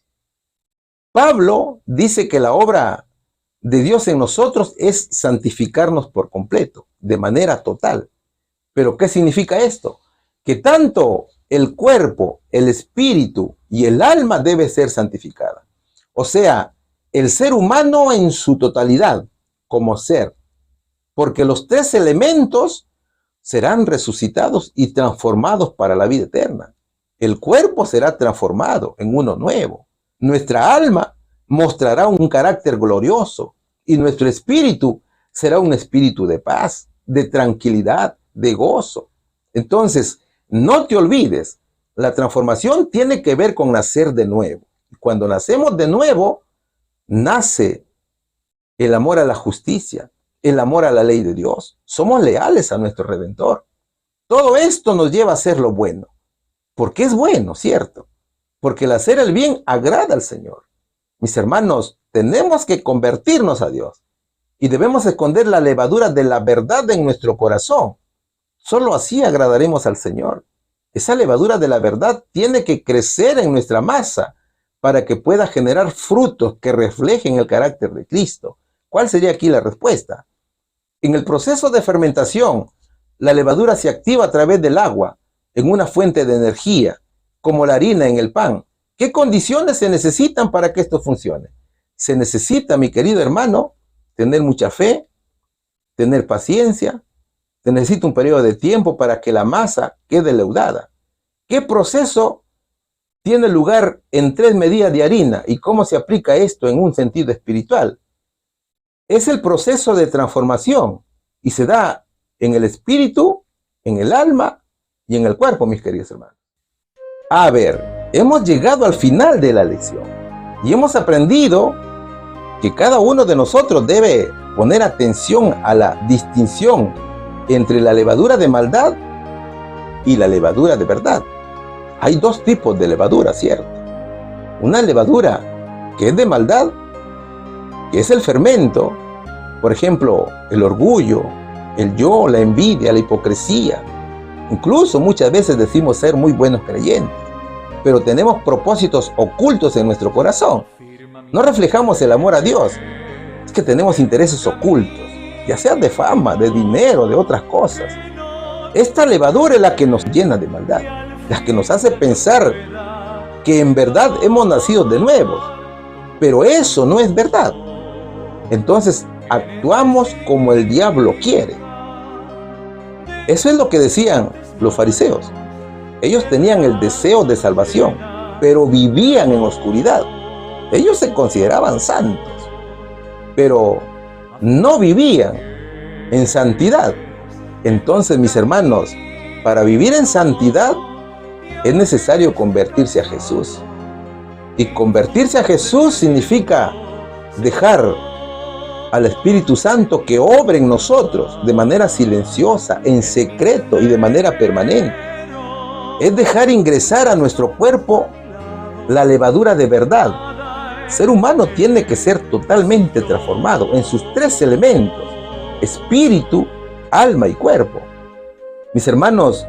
Pablo dice que la obra de Dios en nosotros es santificarnos por completo, de manera total. ¿Pero qué significa esto? Que tanto el cuerpo, el espíritu y el alma debe ser santificada. O sea, el ser humano en su totalidad, como ser, porque los tres elementos serán resucitados y transformados para la vida eterna. El cuerpo será transformado en uno nuevo. Nuestra alma mostrará un carácter glorioso y nuestro espíritu será un espíritu de paz, de tranquilidad, de gozo. Entonces, no te olvides, la transformación tiene que ver con nacer de nuevo. Cuando nacemos de nuevo, nace el amor a la justicia, el amor a la ley de Dios. Somos leales a nuestro Redentor. Todo esto nos lleva a hacer lo bueno. Porque es bueno, ¿cierto? Porque el hacer el bien agrada al Señor. Mis hermanos, tenemos que convertirnos a Dios. Y debemos esconder la levadura de la verdad en nuestro corazón. Solo así agradaremos al Señor. Esa levadura de la verdad tiene que crecer en nuestra masa para que pueda generar frutos que reflejen el carácter de Cristo. ¿Cuál sería aquí la respuesta? En el proceso de fermentación, la levadura se activa a través del agua, en una fuente de energía, como la harina en el pan. ¿Qué condiciones se necesitan para que esto funcione? Se necesita, mi querido hermano, tener mucha fe, tener paciencia, se necesita un periodo de tiempo para que la masa quede leudada. ¿Qué proceso tiene lugar en 3 medidas de harina y cómo se aplica esto en un sentido espiritual? Es el proceso de transformación y se da en el espíritu, en el alma y en el cuerpo, mis queridos hermanos. A ver, hemos llegado al final de la lección y hemos aprendido que cada uno de nosotros debe poner atención a la distinción entre la levadura de maldad y la levadura de verdad. Hay 2 tipos de levadura, ¿cierto? Una levadura que es de maldad, que es el fermento, por ejemplo, el orgullo, el yo, la envidia, la hipocresía. Incluso muchas veces decimos ser muy buenos creyentes, pero tenemos propósitos ocultos en nuestro corazón. No reflejamos el amor a Dios. Es que tenemos intereses ocultos, ya sea de fama, de dinero, de otras cosas. Esta levadura es la que nos llena de maldad, la que nos hace pensar que en verdad hemos nacido de nuevo, pero eso no es verdad. Entonces, actuamos como el diablo quiere. Eso es lo que decían los fariseos. Ellos tenían el deseo de salvación, pero vivían en oscuridad. Ellos se consideraban santos, pero no vivían en santidad. Entonces, mis hermanos, para vivir en santidad es necesario convertirse a Jesús. Y convertirse a Jesús significa dejar al Espíritu Santo que obre en nosotros de manera silenciosa, en secreto y de manera permanente. Es dejar ingresar a nuestro cuerpo la levadura de verdad. El ser humano tiene que ser totalmente transformado en sus tres elementos: espíritu, alma y cuerpo. Mis hermanos,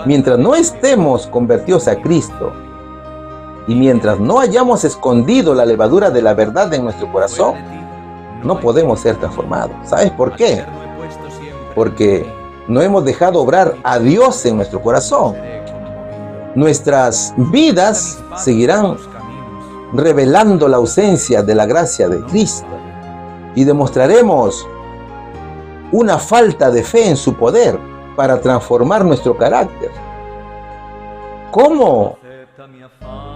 mientras no estemos convertidos a Cristo y mientras no hayamos escondido la levadura de la verdad en nuestro corazón, no podemos ser transformados. ¿Sabes por qué? Porque no hemos dejado obrar a Dios en nuestro corazón. Nuestras vidas seguirán revelando la ausencia de la gracia de Cristo y demostraremos una falta de fe en su poder para transformar nuestro carácter. ¿Cómo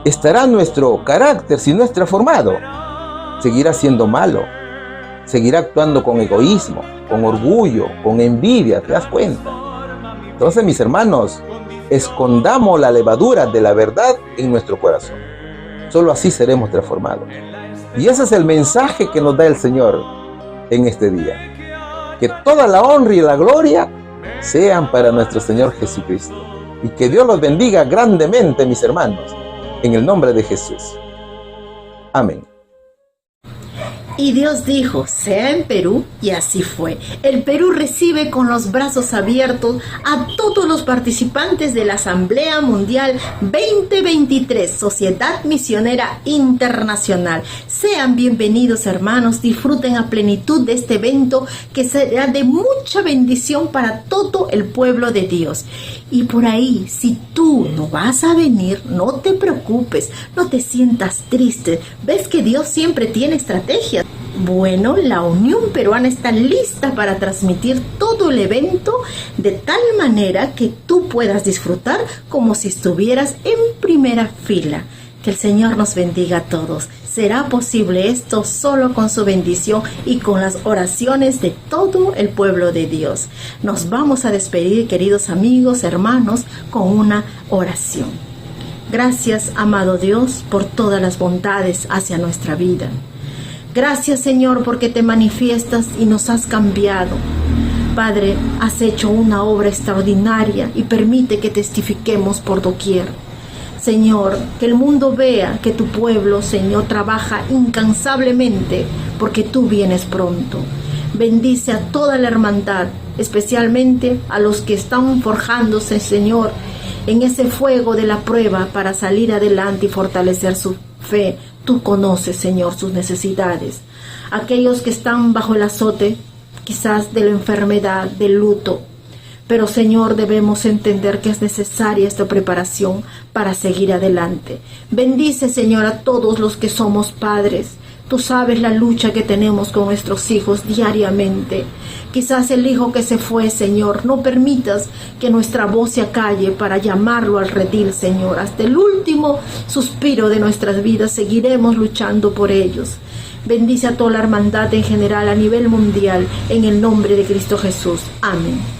estará nuestro carácter si no es transformado? Seguirá siendo malo, seguirá actuando con egoísmo, con orgullo, con envidia. ¿Te das cuenta? Entonces, mis hermanos, escondamos la levadura de la verdad en nuestro corazón. Solo así seremos transformados. Y ese es el mensaje que nos da el Señor en este día. Que toda la honra y la gloria sean para nuestro Señor Jesucristo. Y que Dios los bendiga grandemente, mis hermanos, en el nombre de Jesús. Amén. Y Dios dijo, sea en Perú, y así fue. El Perú recibe con los brazos abiertos a todos los participantes de la Asamblea Mundial 2023, Sociedad Misionera Internacional. Sean bienvenidos, hermanos, disfruten a plenitud de este evento que será de mucha bendición para todo el pueblo de Dios. Y por ahí, si tú no vas a venir, no te preocupes, no te sientas triste. Ves que Dios siempre tiene estrategias. Bueno, la Unión Peruana está lista para transmitir todo el evento de tal manera que tú puedas disfrutar como si estuvieras en primera fila. Que el Señor nos bendiga a todos. Será posible esto solo con su bendición y con las oraciones de todo el pueblo de Dios. Nos vamos a despedir, queridos amigos, hermanos, con una oración. Gracias, amado Dios, por todas las bondades hacia nuestra vida. Gracias, Señor, porque te manifiestas y nos has cambiado. Padre, has hecho una obra extraordinaria y permite que testifiquemos por doquier. Señor, que el mundo vea que tu pueblo, Señor, trabaja incansablemente porque tú vienes pronto. Bendice a toda la hermandad, especialmente a los que están forjándose, Señor, en ese fuego de la prueba para salir adelante y fortalecer su fe. Tú conoces, Señor, sus necesidades. Aquellos que están bajo el azote, quizás de la enfermedad, del luto. Pero, Señor, debemos entender que es necesaria esta preparación para seguir adelante. Bendice, Señor, a todos los que somos padres. Tú sabes la lucha que tenemos con nuestros hijos diariamente. Quizás el hijo que se fue, Señor, no permitas que nuestra voz se acalle para llamarlo al redil, Señor. Hasta el último suspiro de nuestras vidas seguiremos luchando por ellos. Bendice a toda la hermandad en general a nivel mundial, en el nombre de Cristo Jesús. Amén.